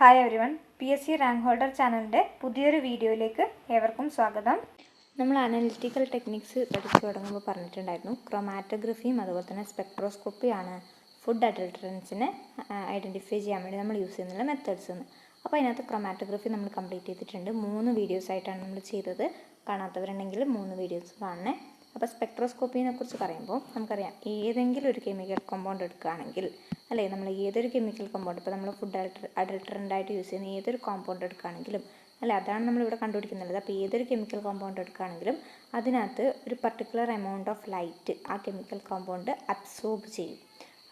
Hi everyone, PSC rank holder ചാനലിൻ്റെ പുതിയൊരു വീഡിയോയിലേക്ക് ഏവർക്കും സ്വാഗതം. നമ്മൾ അനലിറ്റിക്കൽ ടെക്നിക്സ് പഠിച്ചു തുടങ്ങുമ്പോൾ പറഞ്ഞിട്ടുണ്ടായിരുന്നു ക്രൊമാറ്റോഗ്രഫിയും അതുപോലെ തന്നെ സ്പെക്ട്രോസ്കോപ്പിയാണ് ഫുഡ് അഡൾട്ടറൻസിനെ ഐഡൻറ്റിഫൈ ചെയ്യാൻ വേണ്ടി നമ്മൾ യൂസ് ചെയ്യുന്ന മെത്തേഡ്സ് എന്ന്. അപ്പോൾ അതിനകത്ത് ക്രൊമാറ്റോഗ്രഫി നമ്മൾ കംപ്ലീറ്റ് ചെയ്തിട്ടുണ്ട്. 3 വീഡിയോസ് ആയിട്ടാണ് നമ്മൾ ചെയ്തത്. കാണാത്തവരുണ്ടെങ്കിൽ 3 വീഡിയോസ് കാണണേ. അപ്പോൾ സ്പെക്ട്രോസ്കോപ്പിനെ കുറിച്ച് പറയുമ്പോൾ നമുക്കറിയാം, ഏതെങ്കിലും ഒരു കെമിക്കൽ കോമ്പൗണ്ട് എടുക്കുകയാണെങ്കിൽ, അല്ലേ, നമ്മൾ ഏതൊരു കെമിക്കൽ കോമ്പൗണ്ട്, ഇപ്പോൾ നമ്മൾ ഫുഡ് അഡൾട്ടറൻ്റായിട്ട് യൂസ് ചെയ്യുന്ന ഏതൊരു കോമ്പൗണ്ട് എടുക്കുകയാണെങ്കിലും, അല്ലേ, അതാണ് നമ്മളിവിടെ കണ്ടുപിടിക്കുന്നത്. അപ്പോൾ ഏതൊരു കെമിക്കൽ കോമ്പൗണ്ട് എടുക്കുകയാണെങ്കിലും അതിനകത്ത് ഒരു പർട്ടിക്കുലർ എമൗണ്ട് ഓഫ് ലൈറ്റ് ആ കെമിക്കൽ കോമ്പൗണ്ട് അബ്സോർബ് ചെയ്യും,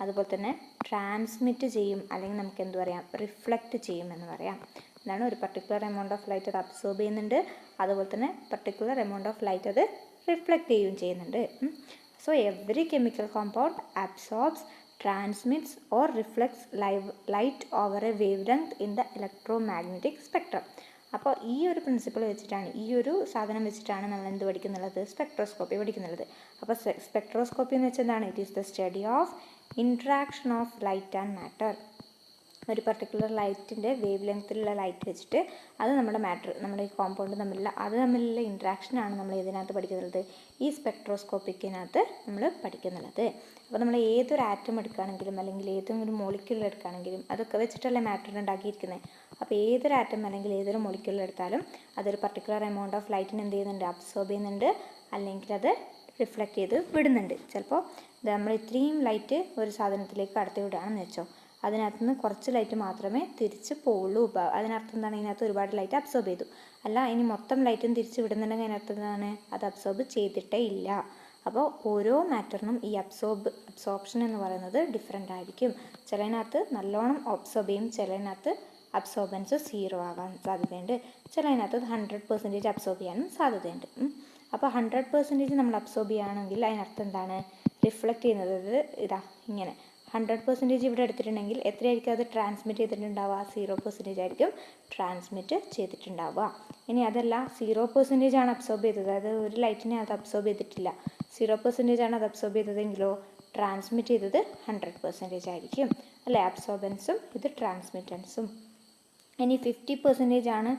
അതുപോലെ തന്നെ ട്രാൻസ്മിറ്റ് ചെയ്യും, അല്ലെങ്കിൽ നമുക്ക് എന്ത് പറയാം, റിഫ്ലക്റ്റ് ചെയ്യും എന്ന് പറയാം. എന്താണ്, ഒരു പർട്ടിക്കുലർ എമൗണ്ട് ഓഫ് ലൈറ്റ് അത് അബ്സോർബ് ചെയ്യുന്നുണ്ട്, അതുപോലെ തന്നെ പർട്ടിക്കുലർ എമൗണ്ട് ഓഫ് ലൈറ്റ് അത് റിഫ്ലക്റ്റ് ചെയ്യുകയും ചെയ്യുന്നുണ്ട്. So every chemical compound absorbs, transmits or reflects light over a wavelength in the electromagnetic spectrum. അപ്പോൾ ഈ ഒരു പ്രിൻസിപ്പിൾ വെച്ചിട്ടാണ്, ഈ ഒരു സാധനം വെച്ചിട്ടാണ് നമ്മൾ എന്ത് പഠിക്കുന്നുള്ളത്, സ്പെക്ട്രോസ്കോപ്പി പഠിക്കുന്നുള്ളത്. അപ്പോൾ സ്പെക്ട്രോസ്കോപ്പി എന്ന് വെച്ചാൽ എന്താണ്? It is the study of interaction of light and matter. ഒരു പർട്ടിക്കുലർ ലൈറ്റിൻ്റെ വേവ് ലെങ്ത്തിലുള്ള ലൈറ്റ് വെച്ചിട്ട് അത് നമ്മുടെ ഈ കോമ്പൗണ്ട് തമ്മിലുള്ള ഇൻട്രാക്ഷനാണ് നമ്മൾ ഇതിനകത്ത് പഠിക്കുന്നത്, ഈ സ്പെക്ട്രോസ്കോപ്പിക്കിനകത്ത് നമ്മൾ പഠിക്കുന്നുള്ളത്. അപ്പോൾ നമ്മൾ ഏതൊരു ആറ്റം എടുക്കുകയാണെങ്കിലും അല്ലെങ്കിൽ ഏതെങ്കിലും മോളിക്യൂൾ എടുക്കുകയാണെങ്കിലും അതൊക്കെ വെച്ചിട്ടല്ലേ മാറ്റർ ഉണ്ടാക്കിയിരിക്കുന്നത്. അപ്പോൾ ഏതൊരു ആറ്റം അല്ലെങ്കിൽ ഏതൊരു മോളിക്യൂൾ എടുത്താലും അതൊരു പർട്ടിക്കുലർ എമൗണ്ട് ഓഫ് ലൈറ്റിന് എന്ത് ചെയ്യുന്നുണ്ട്, അബ്സോർബ് ചെയ്യുന്നുണ്ട്, അല്ലെങ്കിൽ അത് റിഫ്ലക്റ്റ് ചെയ്ത് വിടുന്നുണ്ട്. ചിലപ്പോൾ നമ്മൾ ഇത്രയും ലൈറ്റ് ഒരു സാധനത്തിലേക്ക് കടത്തി വിടുകയാണെന്ന് വെച്ചോ, അതിനകത്ത് നിന്ന് കുറച്ച് ലൈറ്റ് മാത്രമേ തിരിച്ച് പോവുള്ളൂ. അതിനർത്ഥം എന്താണ്? ഇതിനകത്ത് ഒരുപാട് ലൈറ്റ് അബ്സോർബ് ചെയ്തു. അല്ല, ഇനി മൊത്തം ലൈറ്റും തിരിച്ച് വിടുന്നുണ്ടെങ്കിൽ അതിനർത്ഥം എന്താണ്? അത് അബ്സോർബ് ചെയ്തിട്ടേ ഇല്ല. അപ്പോൾ ഓരോ മാറ്ററിനും ഈ അബ്സോർപ്ഷൻ എന്ന് പറയുന്നത് ഡിഫറെൻ്റ് ആയിരിക്കും. ചിലതിനകത്ത് നല്ലോണം അബ്സോർബ് ചെയ്യും, ചിലതിനകത്ത് അബ്സോർബൻസ് 0 ആകാൻ സാധ്യതയുണ്ട്, ചിലതിനകത്ത് 100% അബ്സോർബ് ചെയ്യാനും സാധ്യതയുണ്ട്. അപ്പോൾ 100% നമ്മൾ അബ്സോർബ് ചെയ്യുകയാണെങ്കിൽ അതിനർത്ഥം എന്താണ്? റിഫ്ലക്റ്റ് ചെയ്യുന്നത് ഇതാ ഇങ്ങനെ 100% ഇവിടെ എടുത്തിട്ടുണ്ടെങ്കിൽ എത്രയായിരിക്കും അത് ട്രാൻസ്മിറ്റ് ചെയ്തിട്ടുണ്ടാവുക? 0% ആയിരിക്കും ട്രാൻസ്മിറ്റ് ചെയ്തിട്ടുണ്ടാവുക. ഇനി അതല്ല, 0% ആണ് അബ്സോർബ് ചെയ്തത്, അത് ഒരു ലൈറ്റിനെ അത് അബ്സോർബ് ചെയ്തിട്ടില്ല, 0% ആണ് അത് അബ്സോർബ് ചെയ്തതെങ്കിലോ ട്രാൻസ്മിറ്റ് ചെയ്തത് 100% ആയിരിക്കും, അല്ലേ? അബ്സോർബൻസും ഇത് ട്രാൻസ്മിറ്റൻസും. ഇനി 50% ആണ്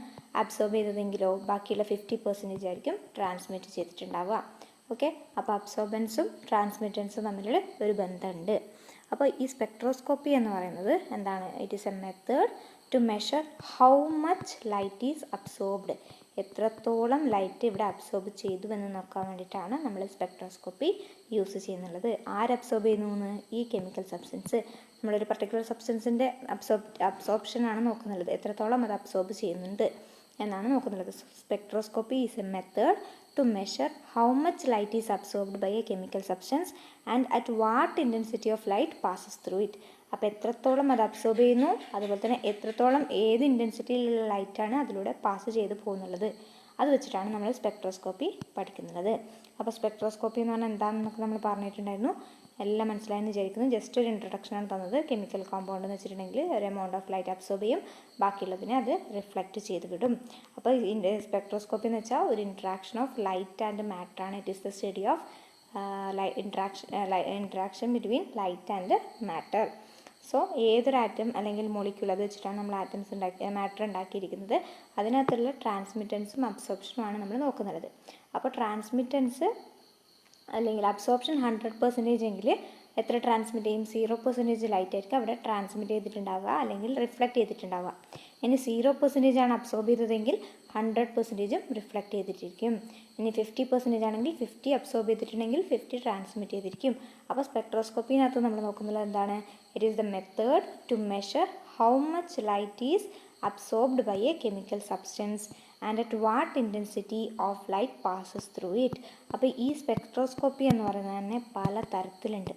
അബ്സോർബ് ചെയ്തതെങ്കിലോ ബാക്കിയുള്ള 50% ആയിരിക്കും ട്രാൻസ്മിറ്റ് ചെയ്തിട്ടുണ്ടാവുക. ഓക്കെ, അപ്പോൾ അബ്സോർബൻസും ട്രാൻസ്മിറ്റൻസും തമ്മിൽ ഒരു ബന്ധമുണ്ട്. അപ്പോൾ ഈ സ്പെക്ട്രോസ്കോപ്പി എന്ന് പറയുന്നത് എന്താണ്? It is a method to measure how much light is absorbed. എത്രത്തോളം ലൈറ്റ് ഇവിടെ അബ്സോർബ് ചെയ്തു എന്ന് നോക്കാൻ വേണ്ടിയിട്ടാണ് നമ്മൾ സ്പെക്ട്രോസ്കോപ്പി യൂസ് ചെയ്യുന്നുള്ളത്. ആര് അബ്സോർബ് ചെയ്യുന്നു? ഈ കെമിക്കൽ സബ്സ്റ്റൻസ്. നമ്മളൊരു പർട്ടിക്കുലർ സബ്സ്റ്റൻസിൻ്റെ അബ്സോർപ്ഷനാണ് നോക്കുന്നത്, എത്രത്തോളം അത് അബ്സോർബ് ചെയ്യുന്നുണ്ട് എന്നാണ് നോക്കുന്നത്. Spectroscopy is a method to measure how much light is absorbed by a chemical substance and at what intensity of light passes through it. അപ്പോൾ എത്രത്തോളം അത് അബ്സോർബ് ചെയ്യുന്നു, അതുപോലെ തന്നെ എത്രത്തോളം ഏത് ഇൻറ്റൻസിറ്റിയിലുള്ള ലൈറ്റാണ് അതിലൂടെ പാസ് ചെയ്ത് പോകുന്നുള്ളത്, അത് വെച്ചിട്ടാണ് നമ്മൾ സ്പെക്ട്രോസ്കോപ്പി പഠിക്കുന്നത്. അപ്പോൾ സ്പെക്ട്രോസ്കോപ്പി എന്ന് പറഞ്ഞാൽ എന്താണെന്നൊക്കെ നമ്മൾ പറഞ്ഞിട്ടുണ്ടായിരുന്നു, എല്ലാം മനസ്സിലായെന്ന് വിചാരിക്കുന്നു. ജസ്റ്റ് ഒരു ഇൻട്രൊഡക്ഷനാണ് തന്നത്. കെമിക്കൽ കോമ്പൗണ്ട് എന്ന് വെച്ചിട്ടുണ്ടെങ്കിൽ ഒരു എമൗണ്ട് ഓഫ് ലൈറ്റ് അബ്സോർബ് ചെയ്യും, ബാക്കിയുള്ളതിനെ അത് റിഫ്ലക്റ്റ് ചെയ്ത് വിടും. അപ്പോൾ സ്പെക്ട്രോസ്കോപ്പി എന്ന് വെച്ചാൽ ഒരു interaction of light and matter ആണ്. It is the study of interaction between light and matter. So ഏതൊരു ആറ്റം അല്ലെങ്കിൽ മോളിക്യൂൾ അത് വെച്ചിട്ടാണ് നമ്മൾ മാറ്റർ ഉണ്ടാക്കിയിരിക്കുന്നത്. അതിനകത്തുള്ള ട്രാൻസ്മിറ്റൻസും അബ്സോർപ്ഷനുമാണ് നമ്മൾ നോക്കുന്നത്. അപ്പോൾ ട്രാൻസ്മിറ്റൻസ് അല്ലെങ്കിൽ അബ്സോർപ്ഷൻ 100% എങ്കിൽ എത്ര ട്രാൻസ്മിറ്റ് ചെയ്യും? 0% ലൈറ്റ് ആയിരിക്കും അവിടെ ട്രാൻസ്മിറ്റ് ചെയ്തിട്ടുണ്ടാവുക അല്ലെങ്കിൽ റിഫ്ലക്റ്റ് ചെയ്തിട്ടുണ്ടാവുക. ഇനി 0% ആണ് അബ്സോർബ് ചെയ്തതെങ്കിൽ 100% റിഫ്ലക്റ്റ് ചെയ്തിട്ടിരിക്കും. ഇനി 50% ആണെങ്കിൽ 50 അബ്സോർബ് ചെയ്തിട്ടുണ്ടെങ്കിൽ 50 ട്രാൻസ്മിറ്റ് ചെയ്തിരിക്കും. അപ്പോൾ സ്പെക്ട്രോസ്കോപ്പിനകത്ത് നമ്മൾ നോക്കുന്നത് എന്താണ്? It is the method to measure how much light is absorbed by a chemical substance and at what intensity of light passes through it. അപ്പോൾ ഈ സ്പെക്ട്രോസ്കോപ്പി എന്ന് പറയുന്നത് തന്നെ പല തരത്തിലുണ്ട്.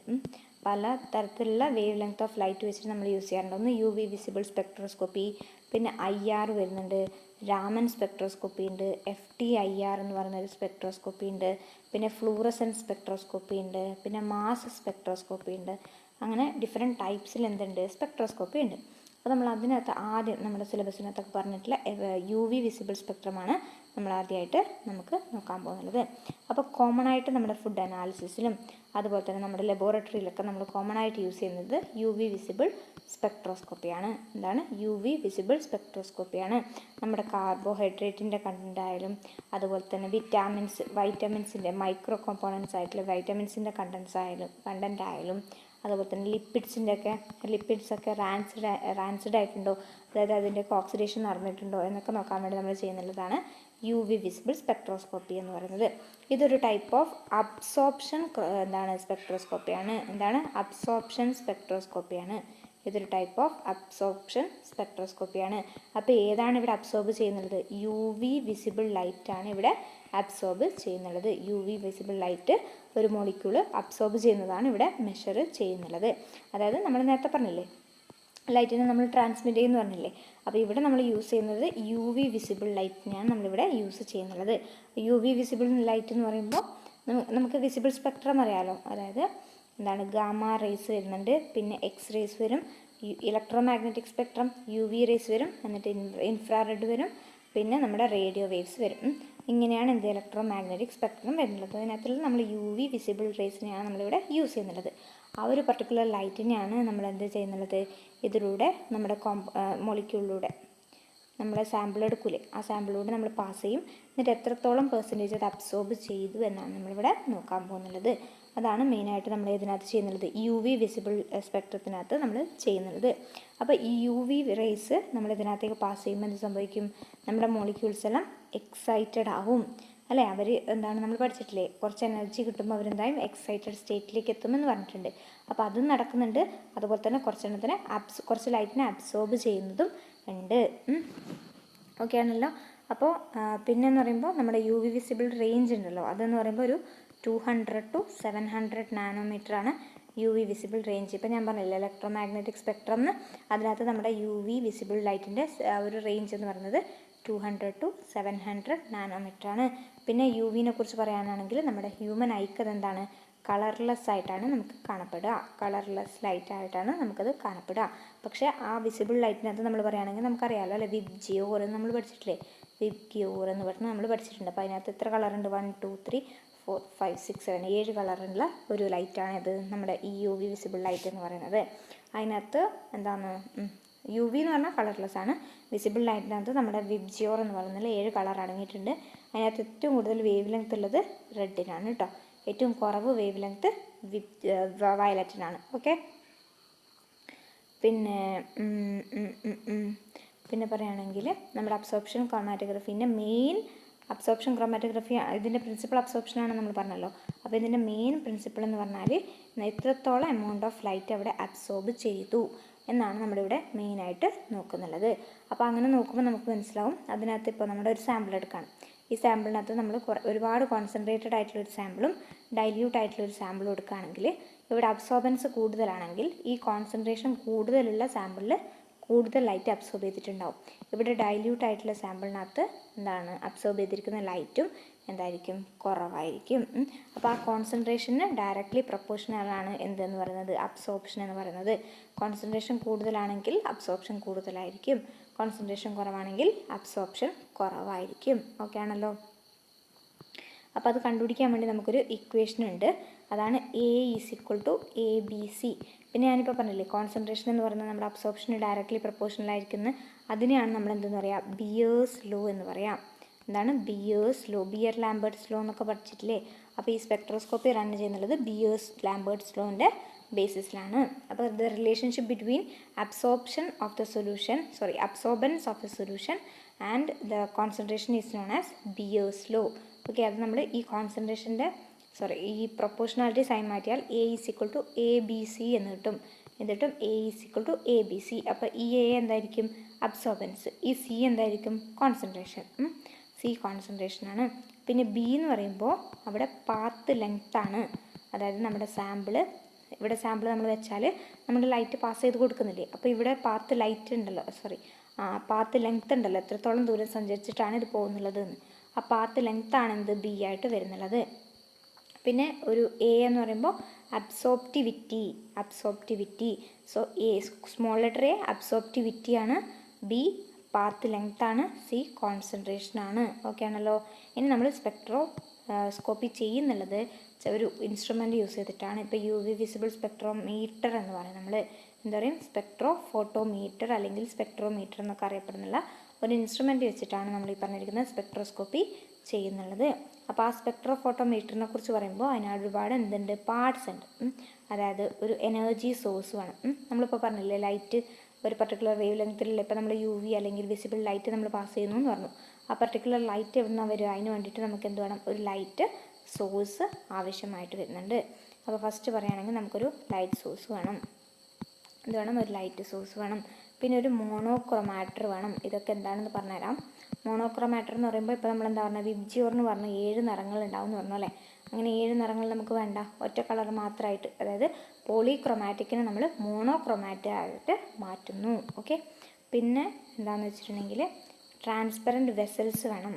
പല തരത്തിലുള്ള വേവ് ലെങ്ത് ഓഫ് ലൈറ്റ് വെച്ചിട്ട് നമ്മൾ യൂസ് ചെയ്യാറുണ്ട്. ഒന്ന് UV വിസിബിൾ സ്പെക്ട്രോസ്കോപ്പി, പിന്നെ IR വരുന്നുണ്ട്, രാമൻ സ്പെക്ട്രോസ്കോപ്പി ഉണ്ട്, FTIR എന്ന് പറയുന്നൊരു സ്പെക്ട്രോസ്കോപ്പി ഉണ്ട്, പിന്നെ ഫ്ലൂറസെൻസ് സ്പെക്ട്രോസ്കോപ്പി ഉണ്ട്, പിന്നെ മാസ് സ്പെക്ട്രോസ്കോപ്പി ഉണ്ട്. അങ്ങനെ ഡിഫറെൻറ്റ് ടൈപ്സിൽ എന്തുണ്ട്? സ്പെക്ട്രോസ്കോപ്പി ഉണ്ട്. അപ്പോൾ നമ്മൾ അതിനകത്ത് ആദ്യം നമ്മുടെ സിലബസിനകത്തൊക്കെ പറഞ്ഞിട്ടുള്ള UV വിസിബിൾ സ്പെക്ട്രമാണ് നമ്മൾ ആദ്യമായിട്ട് നമുക്ക് നോക്കാൻ പോകുന്നത്. അപ്പോൾ കോമൺ ആയിട്ട് നമ്മുടെ ഫുഡ് അനാലിസിസിലും അതുപോലെ തന്നെ നമ്മുടെ ലബോറട്ടറിയിലൊക്കെ നമ്മൾ കോമൺ ആയിട്ട് യൂസ് ചെയ്യുന്നത് UV വിസിബിൾ സ്പെക്ട്രോസ്കോപ്പിയാണ്. എന്താണ്? യു വി വിസിബിൾ സ്പെക്ട്രോസ്കോപ്പിയാണ്. നമ്മുടെ കാർബോഹൈഡ്രേറ്റിൻ്റെ കണ്ടൻ്റ് ആയാലും അതുപോലെ തന്നെ വൈറ്റമിൻസിൻ്റെ മൈക്രോ കോമ്പോണൻസ് ആയിട്ടുള്ള വൈറ്റമിൻസിൻ്റെ കണ്ടൻ്റ് ആയാലും അതുപോലെ തന്നെ ലിപ്പിഡ്സൊക്കെ റാൻസിഡ് ആയിട്ടുണ്ടോ, അതായത് അതിൻ്റെയൊക്കെ ഓക്സിഡേഷൻ നടന്നിട്ടുണ്ടോ എന്നൊക്കെ നോക്കാൻ വേണ്ടി നമ്മൾ ചെയ്യുന്നുള്ളതാണ് യു വി വിസിബിൾ സ്പെക്ട്രോസ്കോപ്പി എന്ന് പറയുന്നത്. ഇതൊരു ടൈപ്പ് ഓഫ് അബ്സോർപ്ഷൻ സ്പെക്ട്രോസ്കോപ്പിയാണ്. അബ്സോർപ്ഷൻ സ്പെക്ട്രോസ്കോപ്പിയാണ്. ഇതൊരു ടൈപ്പ് ഓഫ് അബ്സോർപ്ഷൻ സ്പെക്ട്രോസ്കോപ്പിയാണ്. അപ്പോൾ ഏതാണ് ഇവിടെ അബ്സോർബ് ചെയ്യുന്നത്? യു വി വിസിബിൾ ലൈറ്റാണ് ഇവിടെ അബ്സോർബ് ചെയ്യുന്നുള്ളത്. യു വി വിസിബിൾ ലൈറ്റ് ഒരു മോളിക്യൂള് അബ്സോർബ് ചെയ്യുന്നതാണ് ഇവിടെ മെഷർ ചെയ്യുന്നുള്ളത്. അതായത് നമ്മൾ നേരത്തെ പറഞ്ഞില്ലേ, ലൈറ്റിനെ നമ്മൾ ട്രാൻസ്മിറ്റ് ചെയ്യുന്നു പറഞ്ഞില്ലേ, അപ്പോൾ ഇവിടെ നമ്മൾ യൂസ് ചെയ്യുന്നത് യു വി വിസിബിൾ ലൈറ്റിനെയാണ് നമ്മളിവിടെ യൂസ് ചെയ്യുന്നുള്ളത്. യു വി വിസിബിൾ ലൈറ്റ് എന്ന് പറയുമ്പോൾ നമുക്ക് വിസിബിൾ സ്പെക്ട്രം അറിയാമല്ലോ. അതായത് ഗാമ റേസ് വരുന്നുണ്ട്, പിന്നെ എക്സ് റേസ് വരും, electromagnetic spectrum, U V rays വരും, എന്നിട്ട് ഇൻഫ്രാറെഡ് വരും, പിന്നെ നമ്മുടെ റേഡിയോ വേവ്സ് വരും. ഇങ്ങനെയാണ് ഇലക്ട്രോ മാഗ്നറ്റിക് സ്പെക്ട്രം വരുന്നുള്ളത്. അതിനകത്തുള്ള നമ്മൾ യു വി വിസിബിൾ റേസിനെയാണ് നമ്മളിവിടെ യൂസ് ചെയ്യുന്നുള്ളത്. ആ ഒരു പർട്ടിക്കുലർ ലൈറ്റിനെയാണ് നമ്മൾ എന്ത് ചെയ്യുന്നുള്ളത്, ഇതിലൂടെ നമ്മുടെ മോളിക്യൂളിലൂടെ നമ്മളെ സാമ്പിൾ എടുക്കൂലേ, ആ സാമ്പിളിലൂടെ നമ്മൾ പാസ് ചെയ്യും. എന്നിട്ട് എത്രത്തോളം പെർസെൻറ്റേജ് അത് അബ്സോർബ് ചെയ്തു എന്നാണ് നമ്മളിവിടെ നോക്കാൻ പോകുന്നുള്ളത്. അതാണ് മെയിനായിട്ട് നമ്മൾ ഇതിനകത്ത് ചെയ്യുന്നുള്ളത്, യു വി വിസിബിൾ സ്പെക്ട്രത്തിനകത്ത് നമ്മൾ ചെയ്യുന്നുള്ളത്. അപ്പോൾ ഈ യു വി റേസ് നമ്മൾ ഇതിനകത്തേക്ക് പാസ് ചെയ്യുമ്പോൾ എന്ത് സംഭവിക്കും? നമ്മുടെ മോളിക്യൂൾസ് എല്ലാം എക്സൈറ്റഡ് ആവും അല്ലേ? അവർ നമ്മൾ പഠിച്ചിട്ടില്ലേ, കുറച്ച് എനർജി കിട്ടുമ്പോൾ അവരെന്തായും എക്സൈറ്റഡ് സ്റ്റേറ്റിലേക്ക് എത്തുമെന്ന് പറഞ്ഞിട്ടുണ്ട്. അപ്പോൾ അതും നടക്കുന്നുണ്ട്. അതുപോലെ തന്നെ കുറച്ച് ലൈറ്റിനെ അബ്സോർബ് ചെയ്യുന്നതും ഉണ്ട്. ഓക്കെ ആണല്ലോ. അപ്പോൾ പിന്നെന്ന് പറയുമ്പോൾ നമ്മുടെ യു വി വിസിബിൾ റേഞ്ച് ഉണ്ടല്ലോ, അതെന്ന് പറയുമ്പോൾ ഒരു 200 to 700 നാനോമീറ്ററാണ് യു വി വിസിബിൾ റേഞ്ച്. ഇപ്പോൾ ഞാൻ പറഞ്ഞില്ല ഇലക്ട്രോ മാഗ്നറ്റിക് സ്പെക്ട്രം എന്ന്, അതിനകത്ത് നമ്മുടെ യു വി വിസിബിൾ ലൈറ്റിൻ്റെ ഒരു റേഞ്ച് എന്ന് പറയുന്നത് 200 to 700 നാനോമീറ്ററാണ്. പിന്നെ യു വിനെ കുറിച്ച് പറയാനാണെങ്കിൽ നമ്മുടെ ഹ്യൂമൻ ഐക്ക് അതെന്താണ്, കളർലെസ് ആയിട്ടാണ് നമുക്ക് കാണപ്പെടുക. കളർലെസ് ലൈറ്റ് ആയിട്ടാണ് നമുക്കത് കാണപ്പെടുക. പക്ഷേ ആ വിസിബിൾ ലൈറ്റിനകത്ത് നമ്മൾ പറയുകയാണെങ്കിൽ നമുക്കറിയാമല്ലോ അല്ലേ, വിബ്ജിയോർ എന്ന് നമ്മൾ പഠിച്ചിട്ടില്ലേ, വിബ്ജിയോർ എന്ന് പറഞ്ഞ് നമ്മൾ പഠിച്ചിട്ടുണ്ട്. അപ്പോൾ അതിനകത്ത് എത്ര കളറുണ്ട്? 1 2 3 4 5 6 7 7 കളറുള്ള ഒരു ലൈറ്റാണ് ഇത് നമ്മുടെ ഈ യു വി വിസിബിൾ ലൈറ്റ് എന്ന് പറയുന്നത്. അതിനകത്ത് യു വി എന്ന് പറഞ്ഞാൽ കളർലെസ് ആണ്. വിസിബിൾ ലൈറ്റിനകത്ത് നമ്മുടെ വിബ്ജിയോർ എന്ന് പറയുന്നതിൽ 7 കളർ അടങ്ങിയിട്ടുണ്ട്. അതിനകത്ത് ഏറ്റവും കൂടുതൽ വേവ് ലെങ്ത് ഉള്ളത് റെഡിനാണ് കേട്ടോ. ഏറ്റവും കുറവ് വേവ് ലെങ്ത് വയലറ്റിനാണ്. ഓക്കെ. പിന്നെ പറയുകയാണെങ്കിൽ നമ്മുടെ അബ്സോർപ്ഷൻ ക്രോമാറ്റോഗ്രഫീൻ്റെ മെയിൻ അബ്സോർപ്ഷൻ ക്രോമാറ്റോഗ്രഫി ഇതിൻ്റെ പ്രിൻസിപ്പൾ അബ്സോർപ്ഷനാണ് നമ്മൾ പറഞ്ഞല്ലോ. അപ്പോൾ ഇതിൻ്റെ മെയിൻ പ്രിൻസിപ്പിൾ എന്ന് പറഞ്ഞാൽ എത്രത്തോളം എമൗണ്ട് ഓഫ് ലൈറ്റ് അവിടെ അബ്സോർബ് ചെയ്തു എന്നാണ് നമ്മളിവിടെ മെയിനായിട്ട് നോക്കുന്നുള്ളത്. അപ്പോൾ അങ്ങനെ നോക്കുമ്പോൾ നമുക്ക് മനസ്സിലാവും. അതിനകത്ത് ഇപ്പോൾ നമ്മുടെ ഒരു സാമ്പിൾ എടുക്കണം. ഈ സാമ്പിളിനകത്ത് നമ്മൾ ഒരുപാട് കോൺസെൻട്രേറ്റഡ് ആയിട്ടുള്ളൊരു സാമ്പിളും ഡൈല്യൂട്ട് ആയിട്ടുള്ളൊരു സാമ്പിളും എടുക്കുകയാണെങ്കിൽ ഇവിടെ അബ്സോർബൻസ് കൂടുതലാണെങ്കിൽ ഈ കോൺസെൻട്രേഷൻ കൂടുതലുള്ള സാമ്പിളിൽ കൂടുതൽ ലൈറ്റ് അബ്സോർബ് ചെയ്തിട്ടുണ്ടാവും. ഇവിടെ ഡൈല്യൂട്ട് ആയിട്ടുള്ള സാമ്പിളിനകത്ത് അബ്സോർബ് ചെയ്തിരിക്കുന്ന ലൈറ്റും എന്തായിരിക്കും? കുറവായിരിക്കും. അപ്പോൾ ആ കോൺസെൻട്രേഷന് ഡയറക്റ്റ്ലി പ്രൊപ്പോർഷണലാണ് എന്തെന്ന് പറയുന്നത്, അബ്സോർപ്ഷൻ എന്ന് പറയുന്നത്. കോൺസെൻട്രേഷൻ കൂടുതലാണെങ്കിൽ അബ്സോർപ്ഷൻ കൂടുതലായിരിക്കും, കോൺസെൻട്രേഷൻ കുറവാണെങ്കിൽ അബ്സോർപ്ഷൻ കുറവായിരിക്കും. ഓക്കെ ആണല്ലോ. അപ്പോൾ അത് കണ്ടുപിടിക്കാൻ വേണ്ടി നമുക്കൊരു ഇക്വേഷൻ ഉണ്ട്. അതാണ് A=ABC. പിന്നെ ഞാനിപ്പോൾ പറഞ്ഞില്ലേ കോൺസെൻട്രേഷൻ എന്ന് പറയുന്നത് നമ്മുടെ അബ്സോർപ്ഷന് ഡയറക്റ്റ്ലി പ്രൊപ്പോർഷണലായിരിക്കുന്നത്. അതിനെയാണ് നമ്മൾ എന്തെന്ന് പറയുക, ബിയേഴ്സ് ലോ എന്ന് പറയാം. Beer's law, Beer Lambert's law എന്നൊക്കെ പഠിച്ചിട്ടില്ലേ. അപ്പോൾ ഈ സ്പെക്ട്രോസ്കോപ്പി റൺ ചെയ്യുന്നുള്ളത് ബിയേഴ്സ് ലാംബേർട്ട്സ് ലോൻ്റെ ബേസിസിലാണ്. അപ്പോൾ the relationship between absorbance of the solution and the concentration is known as Beer's law. Okay. അത് നമ്മൾ ഈ കോൺസെൻട്രേഷൻ്റെ ഈ പ്രൊപ്പോർഷണാലിറ്റി സൈൻ മാറ്റിയാൽ A=ABC എന്ന് കിട്ടും. എന്നിട്ടും A=ABC. അപ്പോൾ ഈ A എന്തായിരിക്കും? അബ്സോർബൻസ്. ഈ C എന്തായിരിക്കും? കോൺസെൻട്രേഷൻ. C കോൺസെൻട്രേഷനാണ്. പിന്നെ B എന്ന് പറയുമ്പോൾ അവിടെ പാത്ത് ലെങ്ത് ആണ്. അതായത് നമ്മുടെ ഇവിടെ സാമ്പിൾ നമ്മൾ വെച്ചാൽ നമ്മൾ ലൈറ്റ് പാസ് ചെയ്ത് കൊടുക്കുന്നില്ലേ, അപ്പോൾ ഇവിടെ പാത്ത് ലെങ്ത് ഉണ്ടല്ലോ, എത്രത്തോളം ദൂരം സഞ്ചരിച്ചിട്ടാണ് ഇത് പോകുന്നുള്ളത് എന്ന്. ആ പാത്ത് ലെങ്ത് ആണ് എന്ത് B ആയിട്ട് വരുന്നുള്ളത്. പിന്നെ ഒരു A എന്ന് പറയുമ്പോൾ absorptivity. So small letter A absorptivity ആണ്, B പാത്ത് ലെങ്ത് ആണ്, C കോൺസെൻട്രേഷൻ ആണ്. ഓക്കെ ആണല്ലോ. ഇനി നമ്മൾ സ്പെക്ട്രോസ്കോപ്പി ചെയ്യുന്നുള്ളത് ഒരു ഇൻസ്ട്രുമെൻ്റ് യൂസ് ചെയ്തിട്ടാണ്. ഇപ്പോൾ യു വി വിസിബിൾ സ്പെക്ട്രോമീറ്റർ എന്ന് പറയും നമ്മൾ. എന്താ പറയും, സ്പെക്ട്രോഫോട്ടോമീറ്റർ അല്ലെങ്കിൽ സ്പെക്ട്രോമീറ്റർ എന്നൊക്കെ അറിയപ്പെടുന്നുള്ള ഒരു ഇൻസ്ട്രുമെൻ്റ് വെച്ചിട്ടാണ് നമ്മൾ ഈ പറഞ്ഞിരിക്കുന്ന സ്പെക്ട്രോസ്കോപ്പി ചെയ്യുന്നുള്ളത്. അപ്പോൾ ആ സ്പെക്ട്രോഫോട്ടോമീറ്ററിനെ കുറിച്ച് പറയുമ്പോൾ അതിന് ഒരുപാട് എന്തുണ്ട്, പാർട്സ് ഉണ്ട്. അതായത് ഒരു എനർജി സോഴ്സ് വേണം. നമ്മളിപ്പോൾ പറഞ്ഞില്ലേ, ലൈറ്റ് ഒരു പർട്ടിക്കുലർ വേവ് ലെങ്ത്തിലുള്ള, ഇപ്പോൾ നമ്മൾ UV അല്ലെങ്കിൽ വിസിബിൾ ലൈറ്റ് നമ്മൾ പാസ് ചെയ്യുന്നു എന്ന് പറഞ്ഞു. ആ പർട്ടിക്കുലർ ലൈറ്റ് എവിടെ നിന്നാണ് വരിക, അതിന് വേണ്ടിയിട്ട് നമുക്ക് എന്ത് വേണം, ഒരു ലൈറ്റ് സോഴ്സ് ആവശ്യമായിട്ട് വരുന്നുണ്ട്. അപ്പോൾ ഫസ്റ്റ് പറയുകയാണെങ്കിൽ നമുക്കൊരു ലൈറ്റ് സോഴ്സ് വേണം. എന്ത് വേണം, ഒരു ലൈറ്റ് സോഴ്സ് വേണം. പിന്നെ ഒരു മോണോക്രോമാറ്റർ വേണം. ഇതൊക്കെ എന്താണെന്ന് പറഞ്ഞുതരാം. മോണോക്രോമാറ്റർ എന്ന് പറയുമ്പോൾ ഇപ്പോൾ നമ്മൾ എന്താ പറഞ്ഞാൽ, വിബ്ജിയോർ എന്ന് പറഞ്ഞാൽ 7 നിറങ്ങൾ ഉണ്ടാവും എന്ന് പറഞ്ഞു അല്ലേ. അങ്ങനെ 7 നിറങ്ങൾ നമുക്ക് വേണ്ട, ഒറ്റ കളർ മാത്രമായിട്ട്, അതായത് പോളിക്രോമാറ്റിക്കിനെ നമ്മൾ മോണോക്രോമാറ്റായിട്ട് മാറ്റുന്നു. ഓക്കെ. പിന്നെ എന്താണെന്ന് വെച്ചിട്ടുണ്ടെങ്കിൽ ട്രാൻസ്പെറൻറ്റ് വെസൽസ് വേണം.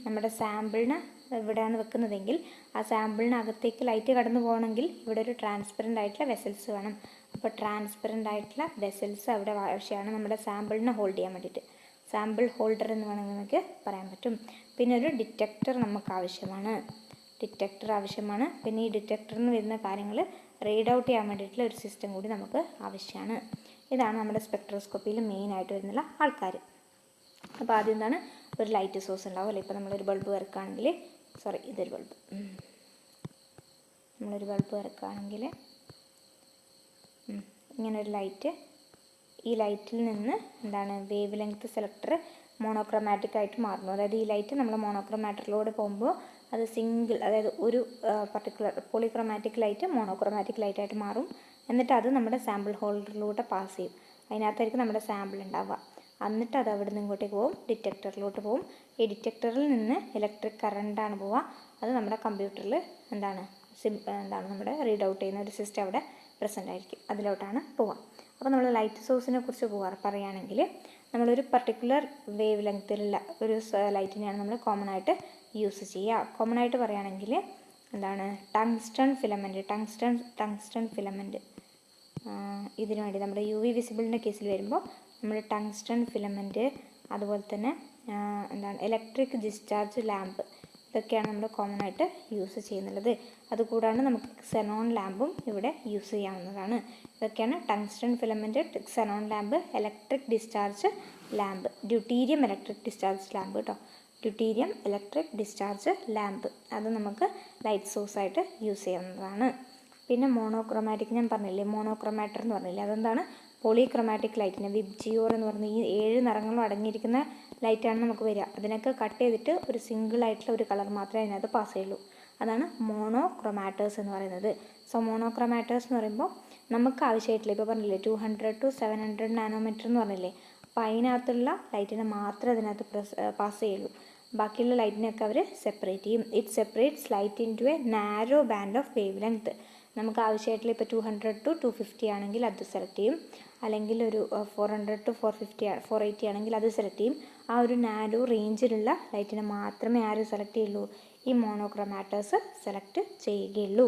നമ്മുടെ സാമ്പിളിന് ഇവിടെയാണ് വെക്കുന്നതെങ്കിൽ ആ സാമ്പിളിനകത്തേക്ക് ലൈറ്റ് കടന്നു പോകണമെങ്കിൽ ഇവിടെ ഒരു ട്രാൻസ്പെറൻ്റ് ആയിട്ടുള്ള വെസൽസ് വേണം. അപ്പോൾ ട്രാൻസ്പെറൻ്റ് ആയിട്ടുള്ള വെസൽസ് അവിടെ ആവശ്യമാണ് നമ്മുടെ സാമ്പിളിനെ ഹോൾഡ് ചെയ്യാൻ വേണ്ടിയിട്ട്. സാമ്പിൾ ഹോൾഡർ എന്ന് വേണമെങ്കിൽ നമുക്ക് പറയാൻ പറ്റും. പിന്നെ ഒരു ഡിറ്റക്ടർ നമുക്ക് ആവശ്യമാണ്. പിന്നെ ഈ ഡിറ്റക്ടറിൽ നിന്ന് വരുന്ന കാര്യങ്ങൾ റീഡ് ഔട്ട് ചെയ്യാൻ വേണ്ടിയിട്ടുള്ള ഒരു സിസ്റ്റം കൂടി നമുക്ക് ആവശ്യമാണ്. ഇതാണ് നമ്മുടെ സ്പെക്ട്രോസ്കോപ്പിയിൽ മെയിനായിട്ട് വരുന്ന ആൾക്കാർ. അപ്പോൾ ആദ്യം എന്താണ്, ഒരു ലൈറ്റ് സോഴ്സ് ഉണ്ടാവുമല്ലോ. ഇപ്പോൾ നമ്മളൊരു ബൾബ് വരക്കുകയാണെങ്കിൽ, ഇതൊരു ബൾബ്, നമ്മളൊരു ബൾബ് വരക്കുകയാണെങ്കിൽ ഇങ്ങനെ ഒരു ലൈറ്റ്, ഈ ലൈറ്റിൽ നിന്ന് എന്താണ്, വേവ് ലെങ്ത് സെലക്ടർ മോണോക്രോമാറ്റിക് ആയിട്ട് മാറുന്നു. അതായത് ഈ ലൈറ്റ് നമ്മൾ മോണോക്രോമാറ്ററിലൂടെ പോകുമ്പോൾ അത് സിംഗിൾ, അതായത് ഒരു പർട്ടിക്കുലർ പോളിക്രോമാറ്റിക് ലൈറ്റ് മോണോക്രോമാറ്റിക് ലൈറ്റായിട്ട് മാറും. എന്നിട്ട് അത് നമ്മുടെ സാമ്പിൾ ഹോൾഡറിലൂടെ പാസ് ചെയ്യും. അതിനകത്തായിരിക്കും നമ്മുടെ സാമ്പിൾ ഉണ്ടാവുക. എന്നിട്ട് അത് അവിടെ നിന്ന് ഇങ്ങോട്ടേക്ക് പോകും, ഡിറ്റക്ടറിലോട്ട് പോകും. ഈ ഡിറ്റക്ടറിൽ നിന്ന് ഇലക്ട്രിക് കറണ്ടാണ് പോവുക. അത് നമ്മുടെ കമ്പ്യൂട്ടറിൽ എന്താണ് നമ്മുടെ റീഡ് ഔട്ട് ചെയ്യുന്ന ഒരു സിസ്റ്റം അവിടെ പ്രസൻ്റ് ആയിരിക്കും. അതിലോട്ടാണ് പോവുക. അപ്പോൾ നമ്മൾ ലൈറ്റ് സോഴ്സിനെ കുറിച്ച് പറയുകയാണെങ്കിൽ, നമ്മളൊരു പർട്ടിക്കുലർ വേവ് ലെങ്ത്തിലുള്ള ഒരു ലൈറ്റിനെയാണ് നമ്മൾ കോമൺ ആയിട്ട് യൂസ് ചെയ്യുക. കോമൺ ആയിട്ട് പറയുകയാണെങ്കിൽ എന്താണ്, ടങ്സ്റ്റൺ ഫിലമെൻറ്റ്. ഇതിനു വേണ്ടി നമ്മുടെ UV വിസിബിളിൻ്റെ കേസിൽ വരുമ്പോൾ നമ്മൾ ടങ്സ്റ്റൺ ഫിലമെൻറ്റ്, അതുപോലെ തന്നെ ഇലക്ട്രിക് ഡിസ്ചാർജ് ലാമ്പ്, ഇതൊക്കെയാണ് നമ്മൾ കോമൺ ആയിട്ട് യൂസ് ചെയ്യുന്നുള്ളത്. അതുകൂടാണ്ട് നമുക്ക് ക്സെനോൺ ലാമ്പും ഇവിടെ യൂസ് ചെയ്യാവുന്നതാണ്. ഇതൊക്കെയാണ് tungsten filament, xenon lamp, electric discharge lamp, deuterium electric discharge lamp കേട്ടോ. ഡ്യൂട്ടീരിയം ഇലക്ട്രിക് ഡിസ്ചാർജ് ലാമ്പ്, അത് നമുക്ക് ലൈറ്റ് സോഴ്സായിട്ട് യൂസ് ചെയ്യാവുന്നതാണ്. പിന്നെ മോണോക്രോമാറ്റിക്, ഞാൻ പറഞ്ഞില്ലേ മോണോക്രോമാറ്റർ എന്ന് പറഞ്ഞില്ലേ, അതെന്താണ്, പോളിക്രോമാറ്റിക് ലൈറ്റിന് വിബ്ജിയോർ എന്ന് പറഞ്ഞ ഈ 7 നിറങ്ങളും അടങ്ങിയിരിക്കുന്ന ലൈറ്റാണ് നമുക്ക് വരിക. അതിനൊക്കെ കട്ട് ചെയ്തിട്ട് ഒരു സിംഗിൾ ആയിട്ടുള്ള ഒരു കളർ മാത്രമേ അതിനകത്ത് പാസ് ചെയ്യുള്ളൂ. അതാണ് മോണോക്രോമാറ്റേഴ്സ് എന്ന് പറയുന്നത്. സോ മോണോക്രോമാറ്റേഴ്സ് എന്ന് പറയുമ്പോൾ നമുക്ക് ആവശ്യമായിട്ടില്ല, ഇപ്പോൾ പറഞ്ഞില്ലേ 200 to 700 നാനോമീറ്റർ എന്ന് പറഞ്ഞില്ലേ, അപ്പോൾ അതിനകത്തുള്ള ലൈറ്റിനെ മാത്രമേ അതിനകത്ത് പാസ് ചെയ്യുള്ളൂ. ബാക്കിയുള്ള ലൈറ്റിനെയൊക്കെ അവർ സെപ്പറേറ്റ് ചെയ്യും. It separates light into a narrow band of wavelength. നമുക്ക് ആവശ്യമായിട്ടുള്ള ഇപ്പോൾ 200 to 250 ആണെങ്കിൽ അത് സെലക്ട് ചെയ്യും. അല്ലെങ്കിൽ ഒരു 400 to 480 ആണെങ്കിൽ അത് സെലക്ട് ചെയ്യും. ആ ഒരു നാരോ റേഞ്ചിലുള്ള ലൈറ്റിനെ മാത്രമേ ആര് സെലക്ട് ചെയ്യുള്ളൂ, ഈ മോണോക്രോമാറ്റേഴ്സ് സെലക്ട് ചെയ്യുകയുള്ളൂ.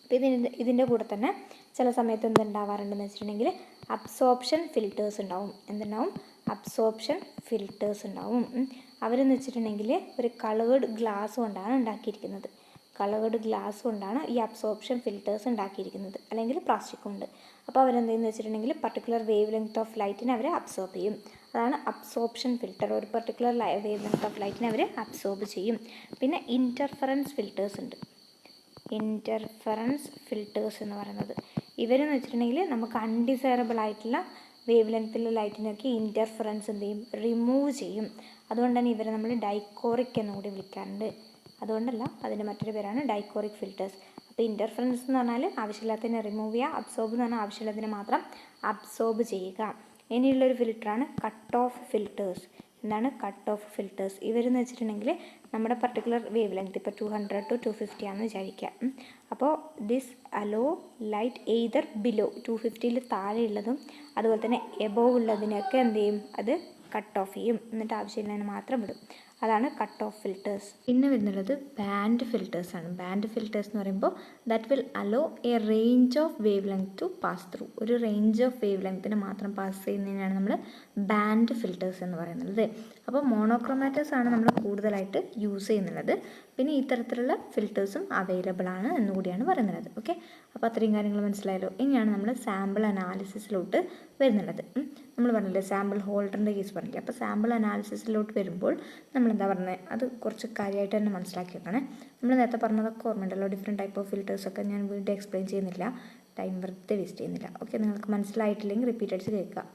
അപ്പോൾ ഇതിൻ്റെ കൂടെ തന്നെ ചില സമയത്ത് എന്തുണ്ടാവാറുണ്ടെന്ന് വെച്ചിട്ടുണ്ടെങ്കിൽ അബ്സോർപ്ഷൻ ഫിൽറ്റേഴ്സ് ഉണ്ടാവും. അബ്സോർപ്ഷൻ ഫിൽറ്റേഴ്സ് ഉണ്ടാവും. അവരെന്ന് വെച്ചിട്ടുണ്ടെങ്കിൽ ഒരു കളേർഡ് ഗ്ലാസ് കൊണ്ടാണ് ഉണ്ടാക്കിയിരിക്കുന്നത്. ഈ അബ്സോർപ്ഷൻ ഫിൽറ്റേഴ്സ് ഉണ്ടാക്കിയിരിക്കുന്നത്, അല്ലെങ്കിൽ പ്ലാസ്റ്റിക് കൊണ്ട്. അപ്പോൾ അവരെന്തെന്ന് വെച്ചിട്ടുണ്ടെങ്കിൽ പർട്ടിക്കുലർ വേവ് ലെങ്ത് ഓഫ് ലൈറ്റിനെ അവർ അബ്സോർബ് ചെയ്യും. അതാണ് അബ്സോർപ്ഷൻ ഫിൽറ്റർ. ഒരു പർട്ടിക്കുലർ വേവ് ലെങ്ത് ഓഫ് ലൈറ്റിനെ അവർ അബ്സോർബ് ചെയ്യും. പിന്നെ ഇൻ്റർഫറൻസ് ഫിൽറ്റേഴ്സ് ഉണ്ട്. എന്ന് പറയുന്നത് ഇവരെന്ന് വെച്ചിട്ടുണ്ടെങ്കിൽ നമുക്ക് അൺഡിസൈറബിൾ ആയിട്ടുള്ള വേവ് ലെങ്ത്തിലുള്ള ലൈറ്റിനൊക്കെ ഇൻ്റർഫറൻസ് എന്ത് ചെയ്യും, റിമൂവ് ചെയ്യും. അതുകൊണ്ട് തന്നെ ഇവരെ നമ്മൾ ഡൈക്കോറിക് എന്നുകൂടി വിളിക്കാറുണ്ട്. അതുകൊണ്ടല്ല, അതിൻ്റെ മറ്റൊരു പേരാണ് ഡൈക്കോറിക് ഫിൽറ്റേഴ്സ്. അപ്പോൾ ഇൻ്റർഫറൻസ് എന്ന് പറഞ്ഞാൽ ആവശ്യമില്ലാത്തതിനെ റിമൂവ് ചെയ്യുക, അബ്സോർബ് എന്ന് പറഞ്ഞാൽ ആവശ്യമുള്ളതിനെ മാത്രം അബ്സോർബ് ചെയ്യുക. ഇനിയുള്ളൊരു ഫിൽറ്ററാണ് കട്ട് ഓഫ് ഫിൽറ്റേഴ്സ്. ഇവരെന്ന് വെച്ചിട്ടുണ്ടെങ്കിൽ നമ്മുടെ പർട്ടിക്കുലർ വേവ് ലെങ്ത് ഇപ്പോൾ 200 to 250 ആണെന്ന് വിചാരിക്കുക. അപ്പോൾ this allow light either below 250-ൽ താഴെയുള്ളതും അതുപോലെ തന്നെ എബോവ് ഉള്ളതിനൊക്കെ എന്ത് ചെയ്യും, അത് കട്ട് ഓഫ് ചെയ്യും. എന്നിട്ട് ആവശ്യമില്ലാതെ മാത്രം വിടും. അതാണ് കട്ട് ഓഫ് ഫിൽറ്റേഴ്സ്. പിന്നെ വരുന്നുള്ളത് ബാൻഡ് ഫിൽറ്റേഴ്സ് ആണ്. ബാൻഡ് ഫിൽറ്റേഴ്സ് എന്ന് പറയുമ്പോൾ that will hello A range of wave length to pass through. ഒരു റേഞ്ച് ഓഫ് വേവ് ലെങ്ത്തിന് മാത്രം പാസ് ചെയ്യുന്നതിനാണ് നമ്മൾ ബാൻഡ് ഫിൽറ്റേഴ്സ് എന്ന് പറയുന്നത്. അപ്പോൾ മോണോക്രോമാറ്റേഴ്സ് ആണ് നമ്മൾ കൂടുതലായിട്ട് യൂസ് ചെയ്യുന്നുള്ളത്. പിന്നെ ഈ തരത്തിലുള്ള ഫിൽറ്റേഴ്സും അവൈലബിൾ ആണ് എന്നുകൂടിയാണ് പറയുന്നത്. ഓക്കെ, അപ്പോൾ അത്രയും കാര്യങ്ങൾ മനസ്സിലായല്ലോ. ഇനിയാണ് നമ്മൾ സാമ്പിൾ അനാലിസിസിലോട്ട് വരുന്നുള്ളത്. നമ്മൾ പറഞ്ഞില്ലേ സാമ്പിൾ ഹോൾഡറിൻ്റെ കേസ് പറഞ്ഞില്ലേ. അപ്പോൾ സാമ്പിൾ അനാലിസിസിലോട്ട് വരുമ്പോൾ നമ്മളെന്താ പറഞ്ഞത്, അത് കുറച്ച് കാര്യമായിട്ട് തന്നെ മനസ്സിലാക്കി വെക്കണേ. നമ്മൾ നേരത്തെ പറഞ്ഞതൊക്കെ ഓർമ്മയുണ്ടല്ലോ, ഡിഫറെൻറ്റ് ടൈപ്പ് ഓഫ് ഫിൽറ്റേഴ്സൊക്കെ ഞാൻ വീണ്ടും എക്സ്പ്ലെയിൻ ചെയ്യുന്നില്ല, ടൈം വെറുതെ വേസ്റ്റ് ചെയ്യുന്നില്ല. ഓക്കെ, നിങ്ങൾക്ക് മനസ്സിലായിട്ടില്ലെങ്കിൽ റിപ്പീറ്റ് അടിച്ച് കേൾക്കുക.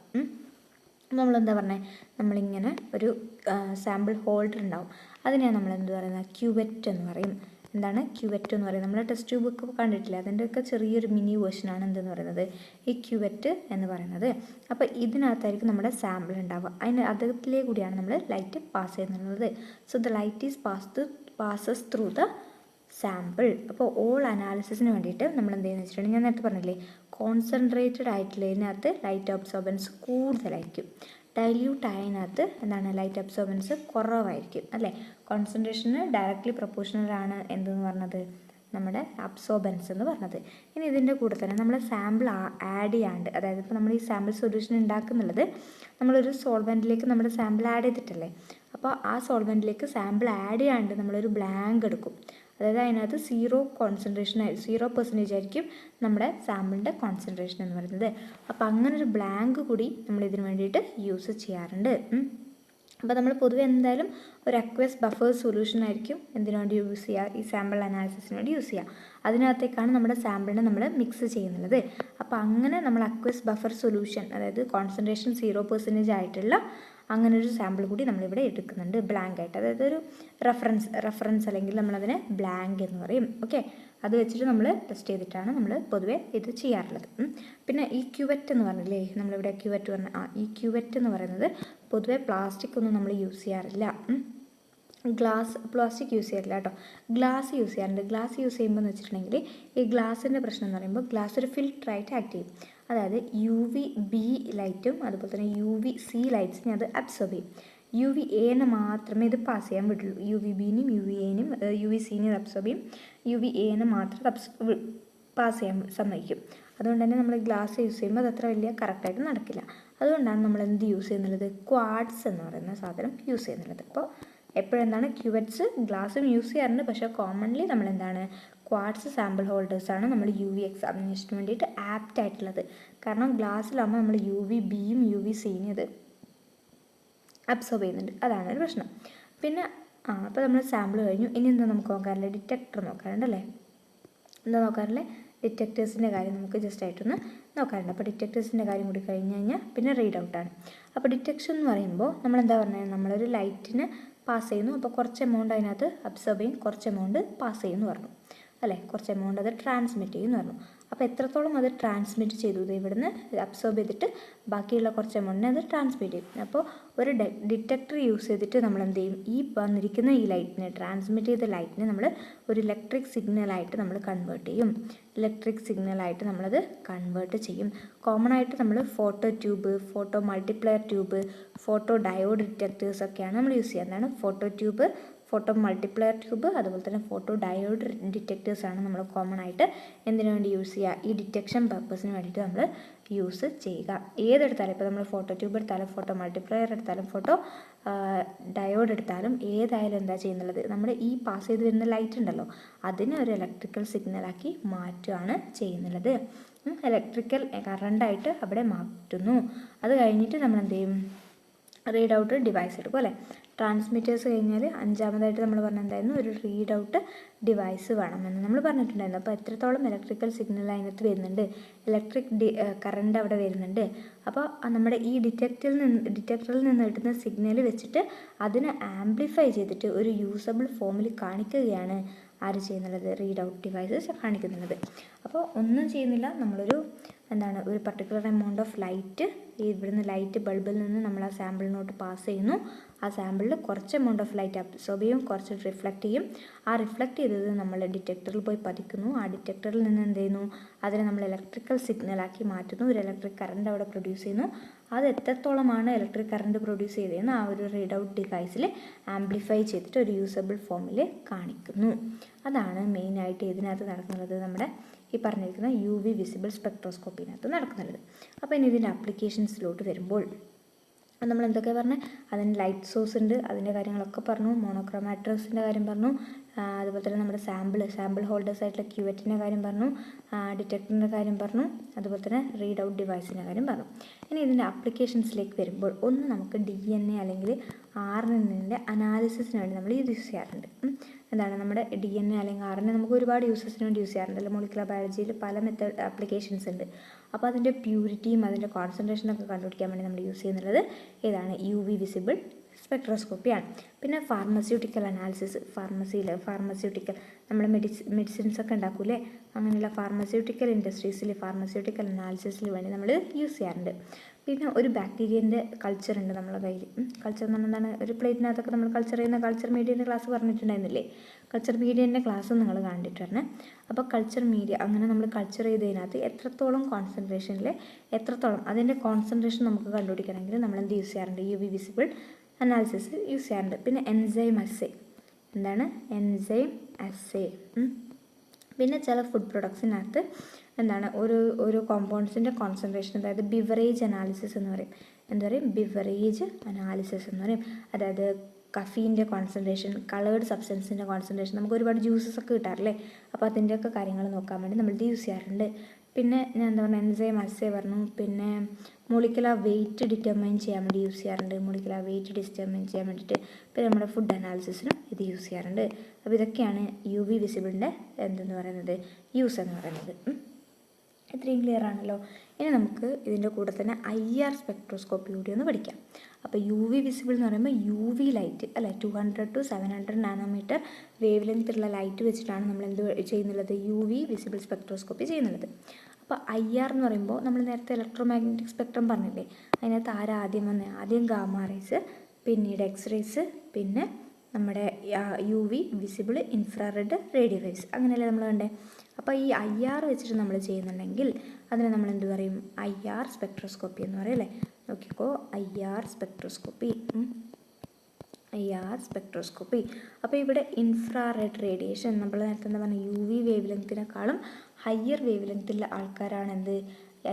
നമ്മളെന്താ പറഞ്ഞത്, നമ്മളിങ്ങനെ ഒരു സാമ്പിൾ ഹോൾഡർ ഉണ്ടാവും, അതിനെയാണ് നമ്മളെന്ത് പറയുന്നത്, ക്യൂവെറ്റ് എന്ന് പറയും. എന്താണ് ക്യൂവെറ്റ് എന്ന് പറയുന്നത്? നമ്മൾ ടെസ്റ്റ് ട്യൂബ് ഒക്കെ കണ്ടിട്ടില്ല, അതിൻ്റെയൊക്കെ ചെറിയൊരു മിനി വേർഷനാണ് എന്തെന്ന് പറയുന്നത്, ഈ ക്യൂവെറ്റ് എന്ന് പറയുന്നത്. അപ്പോൾ ഇതിനകത്തായിരിക്കും നമ്മുടെ സാമ്പിൾ ഉണ്ടാവുക. അതിലെ കൂടിയാണ് നമ്മൾ ലൈറ്റ് പാസ് ചെയ്യുന്നത്. So the light is passes through the sample. അപ്പോൾ ഓൾ അനാലിസിസിന് വേണ്ടിയിട്ട് നമ്മൾ എന്ത് ചെയ്യുന്നത് വെച്ചിട്ടുണ്ടെങ്കിൽ, ഞാൻ നേരത്തെ പറഞ്ഞില്ലേ കോൺസെൻട്രേറ്റഡ് ആയിട്ടുള്ളതിനകത്ത് ലൈറ്റ് അബ്സോർബൻസ് കൂടുതലായിരിക്കും, ഡൈല്യൂട്ട് ആയതിനകത്ത് എന്താണ് ലൈറ്റ് അബ്സോർബൻസ് കുറവായിരിക്കും അല്ലേ. കോൺസെൻട്രേഷന് ഡയറക്റ്റ്ലി പ്രൊപ്പോർഷണലാണ് എന്തെന്ന് പറഞ്ഞത്, നമ്മുടെ അബ്സോർബൻസ് എന്ന് പറഞ്ഞത്. ഇനി ഇതിൻ്റെ കൂടെ തന്നെ നമ്മൾ സാമ്പിൾ ആഡ് ചെയ്യാണ്ട്, അതായത് ഇപ്പോൾ നമ്മൾ ഈ സാമ്പിൾ സൊല്യൂഷൻ ഉണ്ടാക്കുന്നുള്ളത് നമ്മളൊരു സോൾവെൻറ്റിലേക്ക് നമ്മുടെ സാമ്പിൾ ആഡ് ചെയ്തിട്ടല്ലേ. അപ്പോൾ ആ സോൾവെൻറ്റിലേക്ക് സാമ്പിൾ ആഡ് ചെയ്യാണ്ട് നമ്മളൊരു ബ്ലാങ്ക് എടുക്കും, അതായത് അതിനകത്ത് 0% ആയിരിക്കും നമ്മുടെ സാമ്പിളിൻ്റെ കോൺസെൻട്രേഷൻ എന്ന് പറയുന്നത്. അപ്പോൾ അങ്ങനെ ഒരു ബ്ലാങ്ക് കൂടി നമ്മൾ ഇതിന് വേണ്ടിയിട്ട് യൂസ് ചെയ്യാറുണ്ട്. അപ്പോൾ നമ്മൾ പൊതുവെ എന്തായാലും ഒരു അക്വസ് ബഫർ സൊല്യൂഷൻ ആയിരിക്കും എന്തിനു വേണ്ടി യൂസ് ചെയ്യുക, ഈ സാമ്പിൾ അനാലിസിസിന് വേണ്ടി യൂസ് ചെയ്യുക. അതിനകത്തേക്കാണ് നമ്മുടെ സാമ്പിളിനെ നമ്മൾ മിക്സ് ചെയ്യുന്നത്. അപ്പോൾ അങ്ങനെ നമ്മൾ അക്വസ് ബഫർ സൊല്യൂഷൻ, അതായത് കോൺസെൻട്രേഷൻ 0% ആയിട്ടുള്ള അങ്ങനെ ഒരു സാമ്പിൾ കൂടി നമ്മളിവിടെ എടുക്കുന്നുണ്ട് ബ്ലാങ്ക് ആയിട്ട്. അതായത് ഒരു റെഫറൻസ് അല്ലെങ്കിൽ നമ്മളതിനെ ബ്ലാങ്ക് എന്ന് പറയും. ഓക്കെ, അത് വെച്ചിട്ട് നമ്മൾ ടെസ്റ്റ് ചെയ്തിട്ടാണ് നമ്മൾ പൊതുവേ ഇത് ചെയ്യാറുള്ളത്. പിന്നെ ഈ ക്യൂവെറ്റ് എന്ന് പറഞ്ഞില്ലേ, നമ്മളിവിടെ ക്യൂവെറ്റ് പറഞ്ഞ ഈ ക്യൂവെറ്റ് എന്ന് പറയുന്നത് പൊതുവേ പ്ലാസ്റ്റിക് ഒന്നും നമ്മൾ യൂസ് ചെയ്യാറില്ല. പ്ലാസ്റ്റിക് യൂസ് ചെയ്യാറില്ല കേട്ടോ, ഗ്ലാസ് യൂസ് ചെയ്യാറുണ്ട്. ഗ്ലാസ് യൂസ് ചെയ്യുമ്പോൾ എന്ന് വെച്ചിട്ടുണ്ടെങ്കിൽ ഈ ഗ്ലാസിൻ്റെ പ്രശ്നം എന്ന് പറയുമ്പോൾ ഗ്ലാസ് ഒരു ഫിൽറ്ററായിട്ട് ആക്ട് ചെയ്യും. അതായത് UVB ലൈറ്റും അതുപോലെ തന്നെ UVC ലൈറ്റ്സിനെ അത് അബ്സോർബ് ചെയ്യും. UVA മാത്രമേ ഇത് പാസ് ചെയ്യാൻ വിടുള്ളൂ. UVBനും UVCനും അബ്സോർബ് ചെയ്യും, UVA മാത്രം പാസ് ചെയ്യാൻ സമ്മതിക്കും. അതുകൊണ്ട് തന്നെ നമ്മൾ ഗ്ലാസ് യൂസ് ചെയ്യുമ്പോൾ അത് അത്ര വലിയ കറക്റ്റായിട്ട് നടക്കില്ല. അതുകൊണ്ടാണ് നമ്മൾ എന്ത് യൂസ് ചെയ്യുന്നുള്ളത്, ക്വാഡ്സ് എന്ന് പറയുന്ന സാധനം യൂസ് ചെയ്യുന്നുള്ളത്. അപ്പോൾ എപ്പോഴെന്താണ് ക്യൂവെറ്റ്സ് ഗ്ലാസ്സും യൂസ് ചെയ്യാറുണ്ട്, പക്ഷേ കോമൺലി നമ്മളെന്താണ് ക്വാഡ്സ് സാമ്പിൾ ഹോൾഡേഴ്സാണ് നമ്മൾ UV എക്സാമിനേഷന് വേണ്ടിയിട്ട് ആപ്റ്റ് ആയിട്ടുള്ളത്. കാരണം ഗ്ലാസ്സിലാകുമ്പോൾ നമ്മൾ UVBയും UVCയും ഇത് അബ്സോർബ് ചെയ്യുന്നുണ്ട്, അതാണ് ഒരു പ്രശ്നം. പിന്നെ അപ്പോൾ നമ്മൾ സാമ്പിൾ കഴിഞ്ഞു. ഇനി എന്താ നമുക്ക് നോക്കാറില്ല, ഡിറ്റക്ടർ നോക്കാറുണ്ടല്ലേ. എന്താ നോക്കാറില്ലേ, ഡിറ്റക്ടേഴ്സിൻ്റെ കാര്യം നമുക്ക് ജസ്റ്റ് ആയിട്ടൊന്ന് നോക്കാറുണ്ട്. അപ്പോൾ ഡിറ്റക്ടേഴ്സിൻ്റെ കാര്യം കൂടി കഴിഞ്ഞ് കഴിഞ്ഞാൽ പിന്നെ റീഡ് ഔട്ടാണ്. അപ്പോൾ ഡിറ്റക്ഷൻ എന്ന് പറയുമ്പോൾ നമ്മളെന്താ പറഞ്ഞത്, നമ്മളൊരു ലൈറ്റിന് പാസ് ചെയ്യുന്നു, അപ്പോൾ കുറച്ച് എമൗണ്ട് അതിനകത്ത് അബ്സോർബ് ചെയ്യും, കുറച്ച് എമൗണ്ട് പാസ് ചെയ്യുമെന്ന് പറഞ്ഞു അല്ലേ, കുറച്ച് എമൗണ്ട് അത് ട്രാൻസ്മിറ്റ് ചെയ്യുമെന്ന് പറഞ്ഞു. അപ്പോൾ എത്രത്തോളം അത് ട്രാൻസ്മിറ്റ് ചെയ്തു, ഇവിടുന്ന് അബ്സോർബ് ചെയ്തിട്ട് ബാക്കിയുള്ള കുറച്ച് എമൗണ്ടിനെ അത് ട്രാൻസ്മിറ്റ് ചെയ്യും. അപ്പോൾ ഒരു ഡിറ്റക്ടർ യൂസ് ചെയ്തിട്ട് നമ്മൾ എന്ത് ചെയ്യും, ഈ വന്നിരിക്കുന്ന ഈ ലൈറ്റിനെ, ട്രാൻസ്മിറ്റ് ചെയ്ത ലൈറ്റിനെ നമ്മൾ ഒരു ഇലക്ട്രിക് സിഗ്നലായിട്ട് നമ്മൾ കൺവേർട്ട് ചെയ്യും. നമ്മളത് കൺവേർട്ട് ചെയ്യും. കോമൺ ആയിട്ട് നമ്മൾ photo tube, photo multiplier tube, photo diode detectors ഒക്കെയാണ് നമ്മൾ യൂസ് ചെയ്യുക. എന്താണ് photo tube, photo multiplier tube, അതുപോലെ തന്നെ ഫോട്ടോ ഡയോഡ് ഡിറ്റക്ടേഴ്സാണ് നമ്മൾ കോമൺ ആയിട്ട് എന്തിനു വേണ്ടി യൂസ് ചെയ്യുക, ഈ ഡിറ്റക്ഷൻ പർപ്പസിന് വേണ്ടിയിട്ട് നമ്മൾ യൂസ് ചെയ്യുക. ഏതെടുത്താലും, ഇപ്പോൾ നമ്മൾ ഫോട്ടോ ട്യൂബ് എടുത്താലും ഫോട്ടോ മൾട്ടിപ്ലയർ എടുത്താലും ഫോട്ടോ ഡയോഡ് എടുത്താലും ഏതായാലും എന്താ ചെയ്യുന്നുള്ളത്, നമ്മൾ ഈ പാസ് ചെയ്ത് വരുന്ന ലൈറ്റ് ഉണ്ടല്ലോ അതിനെ ഒരു ഇലക്ട്രിക്കൽ സിഗ്നലാക്കി മാറ്റുകയാണ് ചെയ്യുന്നുള്ളത്. ഇലക്ട്രിക്കൽ കറണ്ടായിട്ട് അവിടെ മാറ്റുന്നു. അത് കഴിഞ്ഞിട്ട് നമ്മൾ എന്ത് ചെയ്യും, റീഡ് ഔട്ട് ഡിവൈസ് എടുക്കും അല്ലേ. ട്രാൻസ്മിറ്റേഴ്സ് കഴിഞ്ഞാൽ അഞ്ചാമതായിട്ട് നമ്മൾ പറഞ്ഞിട്ടുണ്ടായിരുന്നു ഒരു റീഡ് ഔട്ട് ഡിവൈസ് വേണമെന്ന് നമ്മൾ പറഞ്ഞിട്ടുണ്ടായിരുന്നു. അപ്പോൾ എത്രത്തോളം ഇലക്ട്രിക്കൽ സിഗ്നൽ അതിനകത്ത് വരുന്നുണ്ട്, ഇലക്ട്രിക് കറണ്ട് അവിടെ വരുന്നുണ്ട്. അപ്പോൾ നമ്മുടെ ഈ ഡിറ്റക്ടറിൽ നിന്ന് കിട്ടുന്ന സിഗ്നൽ വെച്ചിട്ട് അതിനെ ആംപ്ലിഫൈ ചെയ്തിട്ട് ഒരു യൂസബിൾ ഫോമിൽ കാണിക്കുകയാണ് ആര് ചെയ്യുന്നുള്ളത്, റീഡ് ഔട്ട് ഡിവൈസസ് കാണിക്കുന്നുള്ളത്. അപ്പോൾ ഒന്നും ചെയ്യുന്നില്ല, നമ്മളൊരു ഒരു പർട്ടിക്കുലർ എമൗണ്ട് ഓഫ് ലൈറ്റ് ഇവിടുന്ന് ലൈറ്റ് ബൾബിൽ നിന്ന് നമ്മൾ ആ സാമ്പിളിനോട്ട് പാസ് ചെയ്യുന്നു. ആ സാമ്പിളിൽ കുറച്ച് എമൗണ്ട് ഓഫ് ലൈറ്റ് അബ്സോർബ് ചെയ്യും, കുറച്ച് റിഫ്ലക്റ്റ് ചെയ്യും. ആ റിഫ്ലക്റ്റ് ചെയ്തത് നമ്മൾ ഡിറ്റക്ടറിൽ പോയി പതിക്കുന്നു. ആ ഡിറ്റക്ടറിൽ നിന്ന് എന്ത് ചെയ്യുന്നു, അതിനെ നമ്മൾ ഇലക്ട്രിക്കൽ സിഗ്നലാക്കി മാറ്റുന്നു. ഒരു ഇലക്ട്രിക് കറണ്ട് അവിടെ പ്രൊഡ്യൂസ് ചെയ്യുന്നു. ആ അത് എത്രത്തോളമാണ് ഇലക്ട്രിക് കറണ്ട് പ്രൊഡ്യൂസ് ചെയ്തതെന്ന് ആ ഒരു റീഡ് ഔട്ട് ഡിവൈസിൽ ആംപ്ലിഫൈ ചെയ്തിട്ട് ഒരു യൂസബിൾ ഫോമിൽ കാണിക്കുന്നു. അതാണ് മെയിനായിട്ട് ഇതിനകത്ത് നടക്കുന്നത്, നമ്മുടെ ഈ പറഞ്ഞിരിക്കുന്ന UV വിസിബിൾ സ്പെക്ട്രോസ്കോപ്പിനകത്ത് നടക്കുന്നത്. അപ്പോൾ ഇനി ഇതിൻ്റെ ആപ്ലിക്കേഷൻസിലോട്ട് വരുമ്പോൾ നമ്മൾ എന്തൊക്കെ പറഞ്ഞത്, അതിന് ലൈറ്റ് സോഴ്സ് ഉണ്ട്, അതിൻ്റെ കാര്യങ്ങളൊക്കെ പറഞ്ഞു, മോണോക്രോമാറ്റോസിൻ്റെ കാര്യം പറഞ്ഞു, അതുപോലെ തന്നെ നമ്മുടെ സാമ്പിൾ ഹോൾഡേഴ്സ് ആയിട്ടുള്ള ക്യൂവറ്റിൻ്റെ കാര്യം പറഞ്ഞു, ഡിറ്റക്ടറിൻ്റെ കാര്യം പറഞ്ഞു, അതുപോലെ തന്നെ റീഡ് ഔട്ട് ഡിവൈസിൻ്റെ കാര്യം പറഞ്ഞു. ഇനി ഇതിൻ്റെ ആപ്ലിക്കേഷൻസിലേക്ക് വരുമ്പോൾ ഒന്ന് നമുക്ക് DNA അല്ലെങ്കിൽ RNA അനാലിസിസിന് വേണ്ടി നമ്മൾ യൂസ് ചെയ്യാറുണ്ട്. എന്താണ് നമ്മുടെ DNA അല്ലെങ്കിൽ RNA നമുക്ക് ഒരുപാട് യൂസസിന് വേണ്ടി യൂസ് ചെയ്യാറുണ്ട്, അല്ലെങ്കിൽ മോളിക്കുലർ ബയോളജിയിൽ പല മെത്തേഡ് ആപ്ലിക്കേഷൻസ് ഉണ്ട്. അപ്പോൾ അതിൻ്റെ പ്യൂരിറ്റിയും അതിൻ്റെ കോൺസെൻട്രേഷനൊക്കെ കണ്ടുപിടിക്കാൻ വേണ്ടി നമ്മൾ യൂസ് ചെയ്യുന്നത് ഏതാണ്, UV വിസിബിൾ സ്പെക്ട്രോസ്കോപ്പിയാണ്. പിന്നെ ഫാർമസ്യൂട്ടിക്കൽ അനാലിസിസ്, ഫാർമസ്യൂട്ടിക്കൽ നമ്മൾ മെഡിസിൻസ് ഒക്കെ ഉണ്ടാക്കൂലേ, അങ്ങനെയുള്ള ഫാർമസ്യൂട്ടിക്കൽ ഇൻഡസ്ട്രീസിൽ ഫാർമസ്യൂട്ടിക്കൽ അനാലിസിസിന് വേണ്ടി നമ്മൾ യൂസ് ചെയ്യാറുണ്ട്. പിന്നെ ഒരു ബാക്ടീരിയൻ്റെ കൾച്ചർ ഉണ്ട് നമ്മളെ കയ്യിൽ. കൾച്ചർ എന്ന് പറഞ്ഞാൽ എന്താണ്, ഒരു പ്ലേറ്റിനകത്തൊക്കെ നമ്മൾ കൾച്ചർ ചെയ്യുന്ന കൾച്ചർ മീഡിയൻ്റെ ക്ലാസ് പറഞ്ഞിട്ടുണ്ടായിരുന്നില്ലേ, കൾച്ചർ മീഡിയൻ്റെ ക്ലാസ് നിങ്ങൾ കണ്ടിട്ടുണ്ട്. അപ്പോൾ കൾച്ചർ മീഡിയ അങ്ങനെ നമ്മൾ കൾച്ചർ ചെയ്തതിനകത്ത് എത്രത്തോളം കോൺസെൻട്രേഷനിൽ എത്രത്തോളം അതിൻ്റെ കോൺസെൻട്രേഷൻ നമുക്ക് കണ്ടുപിടിക്കണമെങ്കിൽ നമ്മൾ എന്ത് യൂസ് ചെയ്യാറുണ്ട്, UV വിസിബിൾ അനാലിസിസ് യൂസ് ചെയ്യാറുണ്ട്. പിന്നെ എൻസൈം അസ്സേ, എന്താണ് എൻസൈം അസ്സേ. പിന്നെ ചില ഫുഡ് പ്രൊഡക്ട്സിനകത്ത് എന്താണ് ഓരോ കോമ്പൗണ്ട്സിൻ്റെ കോൺസെൻട്രേഷൻ, അതായത് ബിവറേജ് അനാലിസിസ് എന്ന് പറയും. എന്താ പറയും, ബിവറേജ് അനാലിസിസ് എന്ന് പറയും. അതായത് കഫീൻ്റെ കോൺസെൻട്രേഷൻ, കളേർഡ് സബ്സ്റ്റൻസിൻ്റെ കോൺസെൻട്രേഷൻ, നമുക്ക് ഒരുപാട് ജ്യൂസസ് ഒക്കെ കിട്ടാറില്ലേ, അപ്പോൾ അതിൻ്റെയൊക്കെ കാര്യങ്ങൾ നോക്കാൻ വേണ്ടി നമ്മൾ ഇത് യൂസ് ചെയ്യാറുണ്ട്. പിന്നെ ഞാൻ എന്താ പറയുക, എൻസൈം അസ്സേ പറഞ്ഞു. പിന്നെ മോളിക്കുലർ വെയിറ്റ് ഡിറ്റർമൈൻ ചെയ്യാൻ വേണ്ടി യൂസ് ചെയ്യാറുണ്ട്, മോളിക്കുലർ വെയിറ്റ് ഡിറ്റർമൈൻ ചെയ്യാൻ വേണ്ടിയിട്ട്. പിന്നെ നമ്മുടെ ഫുഡ് അനാലിസിസിനും ഇത് യൂസ് ചെയ്യാറുണ്ട്. അപ്പോൾ ഇതൊക്കെയാണ് UV വിസിബിളിൻ്റെ എന്തെന്ന് പറയുന്നത്, യൂസ് എന്ന് പറയുന്നത്. ഇത്രയും ക്ലിയർ ആണല്ലോ. ഇനി നമുക്ക് ഇതിൻ്റെ കൂടെ തന്നെ IR സ്പെക്ട്രോസ്കോപ്പി കൂടി ഒന്ന് പഠിക്കാം. അപ്പോൾ UV വിസിബിൾ എന്ന് പറയുമ്പോൾ UV ലൈറ്റ് അല്ലേ, 200 to 700 നാനോമീറ്റർ വേവ് ലെങ്ത്തുള്ള ലൈറ്റ് വെച്ചിട്ടാണ് നമ്മൾ എന്ത് ചെയ്യുന്നുള്ളത്, UV വിസിബിൾ സ്പെക്ട്രോസ്കോപ്പി ചെയ്യുന്നുള്ളത്. അപ്പോൾ IR എന്ന് പറയുമ്പോൾ നമ്മൾ നേരത്തെ ഇലക്ട്രോ മാഗ്നറ്റിക് സ്പെക്ട്രം പറഞ്ഞില്ലേ, അതിനകത്ത് ആദ്യം വന്നത്, ആദ്യം ഗാമ റേസ്, പിന്നീട് എക്സ്റേസ്, പിന്നെ നമ്മുടെ UV visible infrared radio waves, അങ്ങനെയല്ലേ നമ്മൾ കണ്ടേ. അപ്പോൾ ഈ IR വെച്ചിട്ട് നമ്മൾ ചെയ്യുന്നുണ്ടെങ്കിൽ അതിനെ നമ്മൾ എന്ത് പറയും, IR സ്പെക്ട്രോസ്കോപ്പി എന്ന് പറയും അല്ലേ. നോക്കിക്കോ, IR സ്പെക്ട്രോസ്കോപ്പി. അപ്പോൾ ഇവിടെ ഇൻഫ്രാറെഡ് റേഡിയേഷൻ, നമ്മൾ നേരത്തെ എന്താ പറഞ്ഞാൽ UV വേവ് ലെങ്ത്തിനേക്കാളും ഹയർ വേവ് ലെങ്ത്തുള്ള ആൾക്കാരാണ് എന്ത്,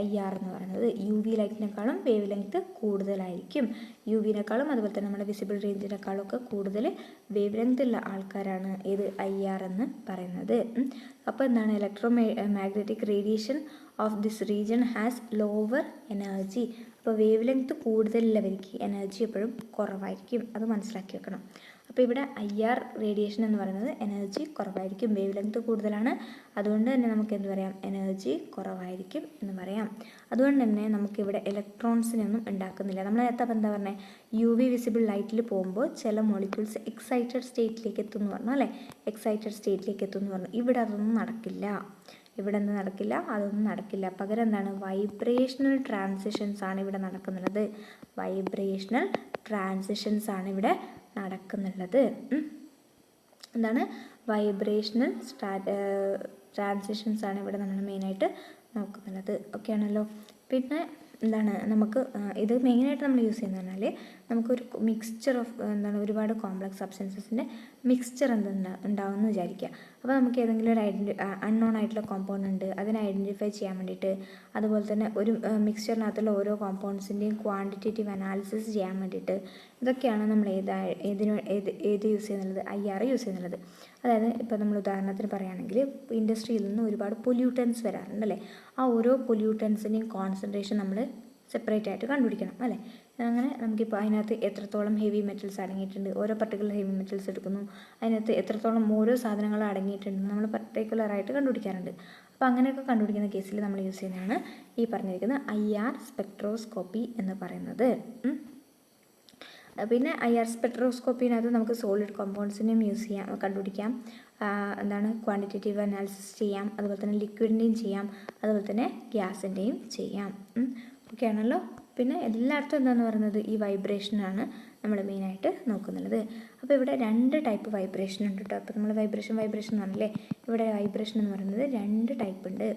IR എന്ന് പറയുന്നത്. UV ലൈറ്റിനേക്കാളും വേവ് ലെങ്ത്ത് കൂടുതലായിരിക്കും, UVനേക്കാളും അതുപോലെ തന്നെ നമ്മുടെ വിസിബിൾ റേഞ്ചിനേക്കാളും ഒക്കെ കൂടുതൽ വേവ് ലെങ്ത് ഉള്ള ആൾക്കാരാണ് ഇത് IR എന്ന് പറയുന്നത്. അപ്പോൾ എന്താണ്, magnetic radiation of this region has lower energy. അപ്പോൾ വേവ് ലെങ്ത്ത് കൂടുതലുള്ളവർക്ക് എനർജി എപ്പോഴും കുറവായിരിക്കും, അത് മനസ്സിലാക്കി വെക്കണം. അപ്പോൾ ഇവിടെ IR റേഡിയേഷൻ എന്ന് പറയുന്നത് എനർജി കുറവായിരിക്കും, വേവ് ലെങ്ത്ത് കൂടുതലാണ്, അതുകൊണ്ട് തന്നെ നമുക്ക് എന്ത് പറയാം, എനർജി കുറവായിരിക്കും എന്ന് പറയാം. അതുകൊണ്ട് തന്നെ നമുക്കിവിടെ ഇലക്ട്രോൺസിനൊന്നും ഉണ്ടാക്കുന്നില്ല. നമ്മൾ നേരത്തെ എന്താ പറഞ്ഞത്, UV വിസിബിൾ ലൈറ്റിൽ പോകുമ്പോൾ ചില മോളിക്യൂൾസ് എക്സൈറ്റഡ് സ്റ്റേറ്റിലേക്ക് എത്തുമെന്ന് പറഞ്ഞു അല്ലേ, എക്സൈറ്റഡ് സ്റ്റേറ്റിലേക്ക് എത്തുമെന്ന് പറഞ്ഞു. ഇവിടെ അതൊന്നും നടക്കില്ല, അതൊന്നും നടക്കില്ല. പകരം എന്താണ്, വൈബ്രേഷണൽ ട്രാൻസിഷൻസ് ആണ് ഇവിടെ നടക്കുന്നുള്ളത്, വൈബ്രേഷണൽ ട്രാൻസിഷൻസ് ആണ് ഇവിടെ നടക്കുന്നുള്ളത്. എന്താണ്, വൈബ്രേഷണൽ ട്രാൻസിഷൻസ് ആണ് ഇവിടെ നമ്മൾ മെയിനായിട്ട് നോക്കുന്നുള്ളത്. ഓക്കെ ആണല്ലോ. പിന്നെ എന്താണ്, നമുക്ക് ഇത് മെയിനായിട്ട് നമ്മൾ യൂസ് ചെയ്യുന്നത് പറഞ്ഞാൽ നമുക്കൊരു മിക്സ്ചർ ഓഫ് എന്താണ്, ഒരുപാട് കോംപ്ലക്സ് സബ്സ്റ്റൻസസിൻ്റെ മിക്സ്ചർ ഉണ്ടാവുമെന്ന് വിചാരിക്കുക. അപ്പോൾ നമുക്ക് ഏതെങ്കിലും ഒരു അൺനോൺ ആയിട്ടുള്ള കോമ്പൗണ്ട് ഉണ്ട്, അതിനെ ഐഡൻറ്റിഫൈ ചെയ്യാൻ വേണ്ടിയിട്ട്, അതുപോലെ തന്നെ ഒരു മിക്സ്ചറിനകത്തുള്ള ഓരോ കോമ്പൗണ്ട്സിൻ്റെയും ക്വാണ്ടിറ്റേറ്റീവ് അനാലിസിസ് ചെയ്യാൻ വേണ്ടിയിട്ട്, ഇതൊക്കെയാണ് നമ്മൾ ഏത് യൂസ് ചെയ്യുന്നുള്ളത്, IR യൂസ് ചെയ്യുന്നുള്ളത്. അതായത് ഇപ്പോൾ നമ്മൾ ഉദാഹരണത്തിന് പറയുകയാണെങ്കിൽ ഇൻഡസ്ട്രിയിൽ നിന്ന് ഒരുപാട് പൊല്യൂട്ടൻസ് വരാറുണ്ട് അല്ലേ, ആ ഓരോ പൊല്യൂട്ടൻസിൻ്റെയും കോൺസെൻട്രേഷൻ നമ്മൾ സെപ്പറേറ്റ് ആയിട്ട് കണ്ടുപിടിക്കണം അല്ലേ. അങ്ങനെ നമുക്കിപ്പോൾ അതിനകത്ത് എത്രത്തോളം ഹെവി മെറ്റൽസ് അടങ്ങിയിട്ടുണ്ട്, ഓരോ പർട്ടിക്കുലർ ഹെവി മെറ്റൽസ് എടുക്കുന്നു, അതിനകത്ത് എത്രത്തോളം ഓരോ സാധനങ്ങൾ അടങ്ങിയിട്ടുണ്ട് നമ്മൾ പർട്ടിക്കുലറായിട്ട് കണ്ടുപിടിക്കാറുണ്ട്. അപ്പോൾ അങ്ങനെയൊക്കെ കണ്ടുപിടിക്കുന്ന കേസിൽ നമ്മൾ യൂസ് ചെയ്യുന്നതാണ് ഈ പറഞ്ഞിരിക്കുന്ന IR സ്പെക്ട്രോസ്കോപ്പി എന്ന് പറയുന്നത്. പിന്നെ IR സ്പെക്ട്രോസ്കോപ്പിനകത്ത് നമുക്ക് സോളിഡ് കോമ്പൗണ്ട്സിനെയും യൂസ് ചെയ്യാം, കണ്ടുപിടിക്കാം, എന്താണ് ക്വാണ്ടിറ്റേറ്റീവ് അനാലിസിസ് ചെയ്യാം, അതുപോലെ തന്നെ ലിക്വിഡിൻ്റെയും ചെയ്യാം, അതുപോലെ തന്നെ ഗ്യാസിൻ്റെയും ചെയ്യാം. ഓക്കെ ആണല്ലോ. പിന്നെ എല്ലായിടത്തും എന്താണെന്ന് പറയുന്നത് ഈ വൈബ്രേഷനാണ് നമ്മൾ മെയിനായിട്ട് നോക്കുന്നത്. അപ്പോൾ ഇവിടെ 2 ടൈപ്പ് വൈബ്രേഷൻ ഉണ്ട് കേട്ടോ. അപ്പോൾ നമ്മൾ വൈബ്രേഷൻ എന്ന് പറഞ്ഞില്ലേ, ഇവിടെ വൈബ്രേഷൻ എന്ന് പറയുന്നത് 2 ടൈപ്പ് ഉണ്ട്.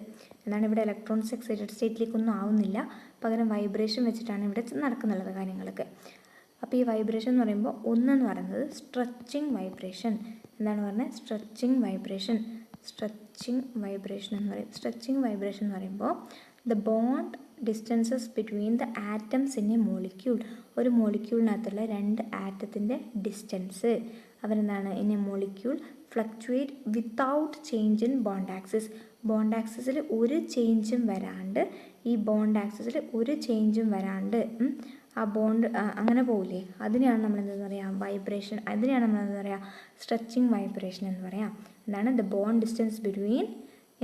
എന്താണ്, ഇവിടെ ഇലക്ട്രോൺസ് എക്സൈറ്റഡ് സ്റ്റേറ്റിലേക്കൊന്നും ആവുന്നില്ല, പകരം വൈബ്രേഷൻ വെച്ചിട്ടാണ് ഇവിടെ നടക്കുന്നുള്ളത് കാര്യങ്ങളൊക്കെ. അപ്പോൾ ഈ വൈബ്രേഷൻ എന്ന് പറയുമ്പോൾ ഒന്നെന്ന് പറയുന്നത് സ്ട്രെച്ചിങ് വൈബ്രേഷൻ. എന്താണ് പറഞ്ഞത്? സ്ട്രെച്ചിങ് വൈബ്രേഷൻ എന്ന് പറയും. സ്ട്രെച്ചിങ് വൈബ്രേഷൻ എന്ന് പറയുമ്പോൾ the bond distances between the atoms in a molecule. ഒരു മോളിക്യൂളിനകത്തുള്ള 2 ആറ്റത്തിൻ്റെ ഡിസ്റ്റൻസ് അവരെന്താണ് in a molecule fluctuate without change in bond axis. Bond ആക്സിസിൽ ഒരു ചേഞ്ചും വരാണ്ട്, ഈ ബോണ്ട് ആക്സിസിൽ ഒരു ചേഞ്ചും വരാണ്ട് ആ ബോണ്ട് അങ്ങനെ പോകില്ലേ, അതിനെയാണ് നമ്മൾ എന്താ പറയുക വൈബ്രേഷൻ. അതിനെയാണ് നമ്മൾ എന്താ പറയുക സ്ട്രെച്ചിങ് വൈബ്രേഷൻ എന്ന് പറയാം. എന്താണ് the bond distance between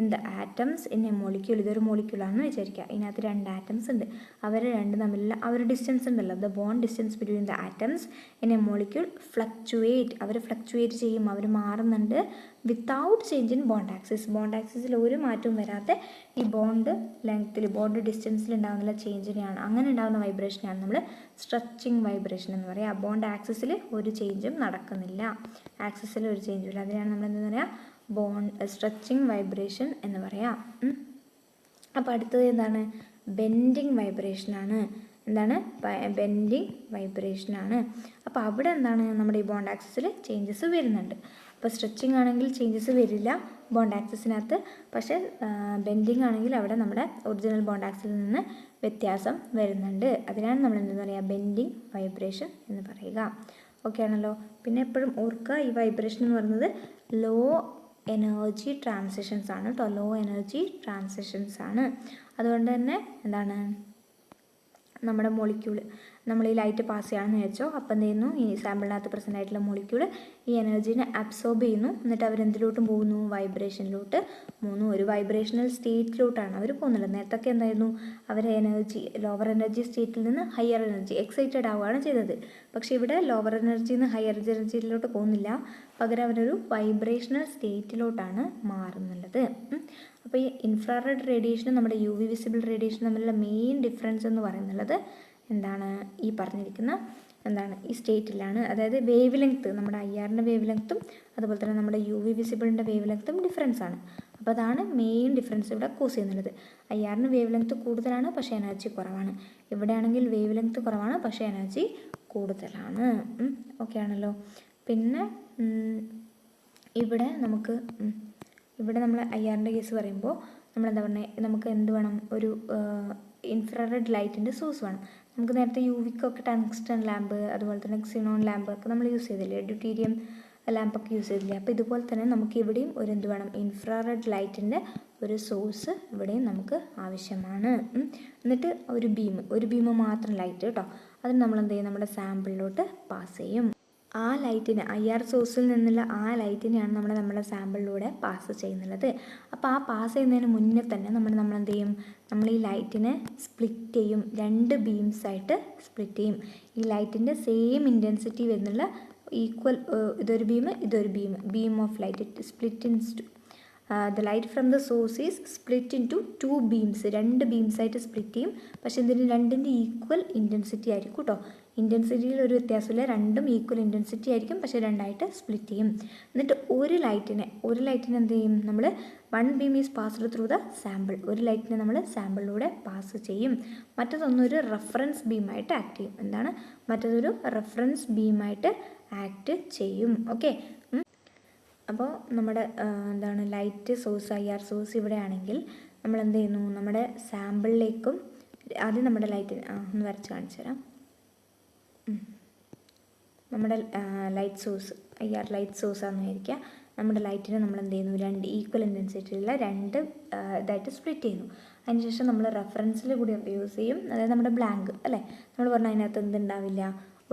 in the atoms in a molecule. ഇതൊരു മോളിക്യൂളാണെന്ന് വിചാരിക്കുക, ഇതിനകത്ത് 2 ആറ്റംസ് ഉണ്ട്, അവർ 2 തമ്മിലുള്ള ആ ഒരു ഡിസ്റ്റൻസ് ഉണ്ടല്ലോ, the bond distance between the atoms in a molecule fluctuate. അവർ ഫ്ലക്ച്വേറ്റ് ചെയ്യും, അവർ മാറുന്നുണ്ട് without change in bond axis. Bond ആക്സിസിൽ ഒരു മാറ്റവും വരാതെ ഈ ബോണ്ട് ലെങ്ത്തിൽ ബോണ്ട് ഡിസ്റ്റൻസിൽ ഉണ്ടാകുന്ന ചേഞ്ചിനെയാണ്, അങ്ങനെ ഉണ്ടാകുന്ന വൈബ്രേഷനാണ് നമ്മൾ സ്ട്രെച്ചിങ് വൈബ്രേഷൻ എന്ന് പറയുക. ബോണ്ട് ആക്സിസിൽ ഒരു ചേഞ്ചും നടക്കുന്നില്ല, ആക്സിസിൽ ഒരു ചേഞ്ചും ഇല്ല, അതിനാണ് നമ്മൾ എന്താ പറയുക സ്ട്രെച്ചിങ് വൈബ്രേഷൻ എന്ന് പറയാം. അപ്പോൾ അടുത്തത് എന്താണ്? ബെൻഡിങ് വൈബ്രേഷനാണ്. എന്താണ്? ബെൻഡിങ് വൈബ്രേഷനാണ്. അപ്പോൾ അവിടെ എന്താണ് നമ്മുടെ ഈ ബോണ്ട് ആക്സിസിൽ ചേഞ്ചസ് വരുന്നുണ്ട്. അപ്പോൾ സ്ട്രെച്ചിങ് ആണെങ്കിൽ ചേഞ്ചസ് വരില്ല ബോണ്ട് ആക്സിസിനകത്ത്, പക്ഷേ ബെൻഡിങ് ആണെങ്കിൽ അവിടെ നമ്മുടെ ഒറിജിനൽ ബോണ്ട് ആക്സിസിൽ നിന്ന് വ്യത്യാസം വരുന്നുണ്ട്. അതിനാണ് നമ്മൾ എന്താ പറയുക ബെൻഡിങ് വൈബ്രേഷൻ എന്ന് പറയുക. ഓക്കെ ആണല്ലോ. പിന്നെ എപ്പോഴും ഓർക്കുക, ഈ വൈബ്രേഷൻ എന്ന് പറയുന്നത് ലോ എനർജി ട്രാൻസിഷൻസ് ആണ് കേട്ടോ, ലോ എനർജി ട്രാൻസിഷൻസ് ആണ്. അതുകൊണ്ട് തന്നെ എന്താണ് നമ്മുടെ മോളിക്യൂള്, നമ്മൾ ഈ ലൈറ്റ് പാസ് ചെയ്യുകയാണെന്ന് വിചാരിച്ചോ, അപ്പം എന്ത് ചെയ്യുന്നു, ഈ സാമ്പിളിനകത്ത് പ്രസൻ്റ് ആയിട്ടുള്ള മോളിക്യൂള് ഈ എനർജീനെ അബ്സോർബ് ചെയ്യുന്നു, എന്നിട്ട് അവരെന്തിലോട്ടും പോകുന്നു, വൈബ്രേഷനിലോട്ട് പോകുന്നു. ഒരു വൈബ്രേഷണൽ സ്റ്റേറ്റിലോട്ടാണ് അവർ പോകുന്നുള്ളത്. നേരത്തൊക്കെ എന്തായിരുന്നു, അവർ എനർജി ലോവർ എനർജി സ്റ്റേറ്റിൽ നിന്ന് ഹയർ എനർജി എക്സൈറ്റഡ് ആവുകയാണ് ചെയ്തത്. പക്ഷേ ഇവിടെ ലോവർ എനർജിയിൽ നിന്ന് ഹയർ എനർജിയിലോട്ട് പോകുന്നില്ല, പകരം അവരൊരു വൈബ്രേഷണൽ സ്റ്റേറ്റിലോട്ടാണ് മാറുന്നുള്ളത്. അപ്പോൾ ഈ ഇൻഫ്രാറെഡ് റേഡിയേഷനും നമ്മുടെ യു വി വിസിബിൾ റേഡിയേഷനും തമ്മിലുള്ള മെയിൻ ഡിഫറൻസ് എന്ന് പറയുന്നുള്ളത് എന്താണ്, ഈ പറഞ്ഞിരിക്കുന്ന എന്താണ് ഈ സ്റ്റേറ്റിലാണ്. അതായത് വേവ് ലെങ്ത്ത്, നമ്മുടെ IR-ൻ്റെ വേവ് ലെങ്ത്തും അതുപോലെ തന്നെ നമ്മുടെ യു വി വിസിബിളിൻ്റെ വേവ് ലെങ്ത്തും ഡിഫറൻസ് ആണ്. അപ്പോൾ അതാണ് മെയിൻ ഡിഫറൻസ് ഇവിടെ കോസ് ചെയ്യുന്നത്. IR-ന് വേവ് ലെങ്ത്ത് കൂടുതലാണ്, പക്ഷേ എനർജി കുറവാണ്. ഇവിടെയാണെങ്കിൽ വേവ് ലെങ്ത്ത് കുറവാണ്, പക്ഷേ എനർജി കൂടുതലാണ്. ഓക്കെ ആണല്ലോ. പിന്നെ ഇവിടെ നമ്മൾ IR-ൻ്റെ കേസ് പറയുമ്പോൾ നമ്മളെന്താ പറഞ്ഞത്, നമുക്ക് എന്ത് വേണം, ഒരു ഇൻഫ്രാറെഡ് ലൈറ്റിൻ്റെ സോഴ്സ് വേണം. നമുക്ക് നേരത്തെ UV-ക്കൊക്കെ ടങ്സ്റ്റൺ ലാമ്പ് അതുപോലെ തന്നെ ക്സിനോൺ ലാമ്പ് ഒക്കെ നമ്മൾ യൂസ് ചെയ്തില്ലേ, ഡ്യൂട്ടീരിയം ലാമ്പൊക്കെ യൂസ് ചെയ്തില്ലേ. അപ്പോൾ ഇതുപോലെ തന്നെ നമുക്ക് ഇവിടെയും ഒരു എന്ത് വേണം, ഇൻഫ്രാറെഡ് ലൈറ്റിൻ്റെ ഒരു സോഴ്സ് ഇവിടെയും നമുക്ക് ആവശ്യമാണ്. എന്നിട്ട് ഒരു ബീം മാത്രം ലൈറ്റ് കേട്ടോ, അതിന് നമ്മൾ എന്ത് ചെയ്യും, നമ്മുടെ സാമ്പിളിലോട്ട് പാസ് ചെയ്യും. ആ ലൈറ്റിന് IR സോഴ്സിൽ നിന്നുള്ള ആ ലൈറ്റിനെയാണ് നമ്മുടെ സാമ്പിളിലൂടെ പാസ് ചെയ്യുന്നത്. അപ്പോൾ ആ പാസ് ചെയ്യുന്നതിന് മുന്നേ തന്നെ നമ്മൾ എന്ത് ചെയ്യും, നമ്മൾ ഈ ലൈറ്റിനെ സ്പ്ലിറ്റ് ചെയ്യും, 2 ബീംസായിട്ട് സ്പ്ലിറ്റ് ചെയ്യും. ഈ ലൈറ്റിൻ്റെ സെയിം ഇൻറ്റൻസിറ്റി വരുന്നുള്ള ഈക്വൽ, ഇതൊരു beam of light split in the light from the source is split into 2 beams, 2 ബീംസായിട്ട് സ്പ്ലിറ്റ് ചെയ്യും. പക്ഷേ ഇതിന് 2ൻ്റെ ഈക്വൽ ഇൻറ്റൻസിറ്റി ആയിരിക്കും കേട്ടോ. ഇൻറ്റൻസിറ്റിയിൽ ഒരു വ്യത്യാസമില്ല, 2ഉം ഈക്വൽ ഇൻറ്റൻസിറ്റി ആയിരിക്കും, പക്ഷേ 2ആയിട്ട് സ്പ്ലിറ്റ് ചെയ്യും. എന്നിട്ട് ഒരു ലൈറ്റിനെ എന്ത് ചെയ്യും, നമ്മൾ 1 beam is passed through the sample, ഒരു ലൈറ്റിനെ നമ്മൾ സാമ്പിളിലൂടെ പാസ് ചെയ്യും. മറ്റതൊന്നൊരു റെഫറൻസ് ബീമായിട്ട് ആക്ട് ചെയ്യും. എന്താണ്, മറ്റതൊരു റെഫറൻസ് ബീമായിട്ട് ആക്ട് ചെയ്യും. ഓക്കെ. അപ്പോൾ നമ്മുടെ എന്താണ് ലൈറ്റ് സോഴ്സ് IR സോഴ്സ് ഇവിടെ ആണെങ്കിൽ നമ്മൾ എന്ത് ചെയ്യുന്നു, നമ്മുടെ സാമ്പിളിലേക്കും ആദ്യം നമ്മുടെ ലൈറ്റിന് ഒന്ന് വരച്ച് കാണിച്ചു തരാം. നമ്മുടെ ലൈറ്റ് സോഴ്സ് IR ലൈറ്റ് സോഴ്സാണെന്ന് വിചാരിക്കുക. നമ്മുടെ ലൈറ്റിനെ നമ്മൾ എന്ത് ചെയ്യുന്നു, 2 ഈക്വൽ ഇൻറ്റൻസിറ്റിയുള്ള 2 ഇതായിട്ട് സ്പ്ലിറ്റ് ചെയ്യുന്നു. അതിനുശേഷം നമ്മൾ റെഫറൻസിൽ കൂടി യൂസ് ചെയ്യും, അതായത് നമ്മുടെ ബ്ലാങ്ക് അല്ലേ, നമ്മൾ പറഞ്ഞാൽ അതിനകത്ത് എന്തുണ്ടാവില്ല,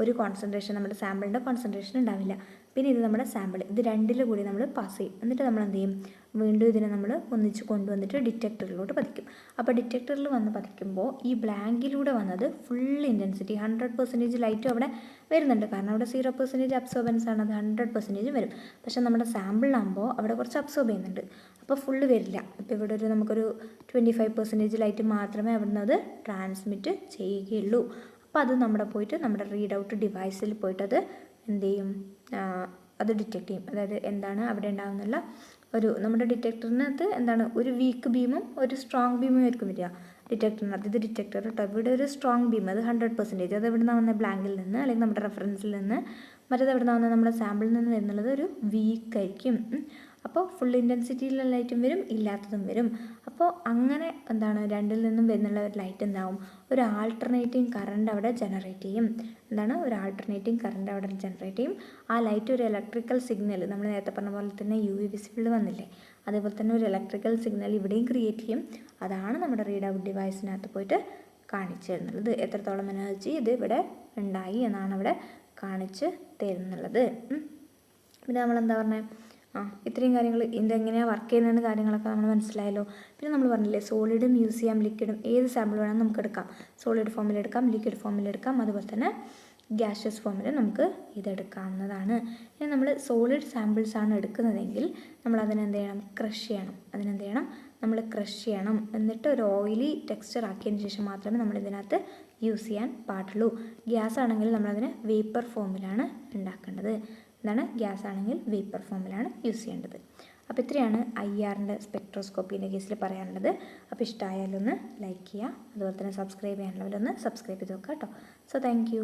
ഒരു കോൺസെൻട്രേഷൻ, നമ്മുടെ സാമ്പിളിൻ്റെ കോൺസെൻട്രേഷൻ ഉണ്ടാവില്ല. പിന്നെ ഇത് നമ്മുടെ സാമ്പിൾ. ഇത് രണ്ടിൽ കൂടി നമ്മൾ പാസ് ചെയ്യും. എന്നിട്ട് നമ്മൾ എന്ത് ചെയ്യും, വീണ്ടും ഇതിനെ നമ്മൾ ഒന്നിച്ച് കൊണ്ടുവന്നിട്ട് ഡിറ്റക്ടറിലോട്ട് പതിക്കും. അപ്പോൾ ഡിറ്റക്ടറിൽ വന്ന് പതിക്കുമ്പോൾ ഈ ബ്ലാങ്കിലൂടെ വന്നത് ഫുൾ ഇൻറ്റൻസിറ്റി 100% ലൈറ്റും അവിടെ വരുന്നുണ്ട്. കാരണം അവിടെ 0% അബ്സോർബൻസ് ആണ്, അത് 100% വരും. പക്ഷേ നമ്മുടെ സാമ്പിളിലാകുമ്പോൾ അവിടെ കുറച്ച് അബ്സോർബ് ചെയ്യുന്നുണ്ട്, അപ്പോൾ ഫുള്ള് വരില്ല. ഇപ്പോൾ ഇവിടെ നമുക്കൊരു 25% ലൈറ്റ് മാത്രമേ അവിടുന്ന് അത് ട്രാൻസ്മിറ്റ് ചെയ്യുകയുള്ളൂ. അപ്പോൾ അത് നമ്മുടെ റീഡ് ഔട്ട് ഡിവൈസിൽ പോയിട്ട് അത് എന്ത് ചെയ്യും, അത് ഡിറ്റക്ട് ചെയ്യും. അതായത് എന്താണ് അവിടെ ഉണ്ടാകുന്നുള്ള നമ്മുടെ ഡിറ്റക്ടറിനകത്ത് എന്താണ് ഒരു വീക്ക് ബീമും ഒരു സ്ട്രോങ് ബീമും ആയിരിക്കും വരിക ഡിറ്റക്ടറിനകത്ത്. ഇത് ഡിറ്റക്ടർ കേട്ടോ. ഇവിടെ ഒരു സ്ട്രോങ് ബീം, അത് 100%, അത് എവിടെ നിന്നാണ് വന്നത്, ബ്ലാങ്കിൽ നിന്ന് അല്ലെങ്കിൽ നമ്മുടെ റെഫറൻസിൽ നിന്ന്. മറ്റേത് എവിടെ നിന്നാണ് വന്നത്, നമ്മുടെ സാമ്പിളിൽ നിന്ന് വരുന്നുള്ളത് ഒരു വീക്കായിരിക്കും. അപ്പോൾ ഫുൾ ഇൻറ്റൻസിറ്റിയിലുള്ള ലൈറ്റും വരും, ഇല്ലാത്തതും വരും. അപ്പോൾ അങ്ങനെ എന്താണ് രണ്ടിൽ നിന്നും വരുന്നുള്ള ഒരു ലൈറ്റ് എന്താവും, ഒരു ആൾട്ടർനേറ്റിംഗ് കറണ്ട് അവിടെ ജനറേറ്റ് ചെയ്യും. ഒരു ആൾട്ടർനേറ്റിംഗ് കറണ്ട് അവിടെ ജനറേറ്റ് ചെയ്യും. ആ ലൈറ്റ് ഒരു ഇലക്ട്രിക്കൽ സിഗ്നൽ, നമ്മൾ നേരത്തെ പറഞ്ഞ പോലെ തന്നെ UV വിസിബിൾ വന്നില്ലേ, അതേപോലെ തന്നെ ഒരു ഇലക്ട്രിക്കൽ സിഗ്നൽ ഇവിടെയും ക്രിയേറ്റ് ചെയ്യും. അതാണ് നമ്മുടെ റീഡ് ഔട്ട് ഡിവൈസിനകത്ത് പോയിട്ട് കാണിച്ചു തരുന്നുള്ളത്. എത്രത്തോളം എനർജി ഇത് ഇവിടെ ഉണ്ടായി എന്നാണ് അവിടെ കാണിച്ച് തരുന്നുള്ളത്. പിന്നെ നമ്മളെന്താ പറഞ്ഞത്, ഇത്രയും കാര്യങ്ങൾ ഇതെങ്ങനെയാണ് വർക്ക് ചെയ്യുന്നതെന്ന് കാര്യങ്ങളൊക്കെ നമ്മൾ മനസ്സിലായല്ലോ. പിന്നെ നമ്മൾ പറഞ്ഞില്ലേ, സോളിഡും യൂസ് ചെയ്യാം, ലിക്വിഡും, ഏത് സാമ്പിൾ വേണമെങ്കിൽ നമുക്ക് എടുക്കാം. സോളിഡ് ഫോമിലെടുക്കാം, ലിക്വിഡ് ഫോമിലെടുക്കാം, അതുപോലെ തന്നെ ഗ്യാഷ്യസ് ഫോമിൽ നമുക്ക് ഇതെടുക്കാവുന്നതാണ്. ഇനി നമ്മൾ സോളിഡ് സാമ്പിൾസാണ് എടുക്കുന്നതെങ്കിൽ നമ്മൾ അതിനെന്ത് ചെയ്യണം, ക്രഷ് ചെയ്യണം. നമ്മൾ ക്രഷ് ചെയ്യണം. എന്നിട്ട് ഒരു ഓയിലി ടെക്സ്ചർ ആക്കിയതിന് ശേഷം മാത്രമേ നമ്മൾ ഇതിനകത്ത് യൂസ് ചെയ്യാൻ പാടുള്ളൂ. ഗ്യാസ് ആണെങ്കിൽ നമ്മളതിനെ വേപ്പർ ഫോമിലാണ് ഉണ്ടാക്കേണ്ടത്. ഗ്യാസ് ആണെങ്കിൽ വേപ്പർ ഫോമിലാണ് യൂസ് ചെയ്യേണ്ടത്. അപ്പോൾ ഇത്രയാണ് IRൻ്റെ സ്പെക്ട്രോസ്കോപ്പീൻ്റെ കേസിൽ പറയാനുള്ളത്. അപ്പോൾ ഇഷ്ടമായാലൊന്ന് ലൈക്ക് ചെയ്യുക, അതുപോലെ തന്നെ സബ്സ്ക്രൈബ് ചെയ്യാനുള്ളവരൊന്ന് സബ്സ്ക്രൈബ് ചെയ്ത് നോക്കുക കേട്ടോ. So thank you.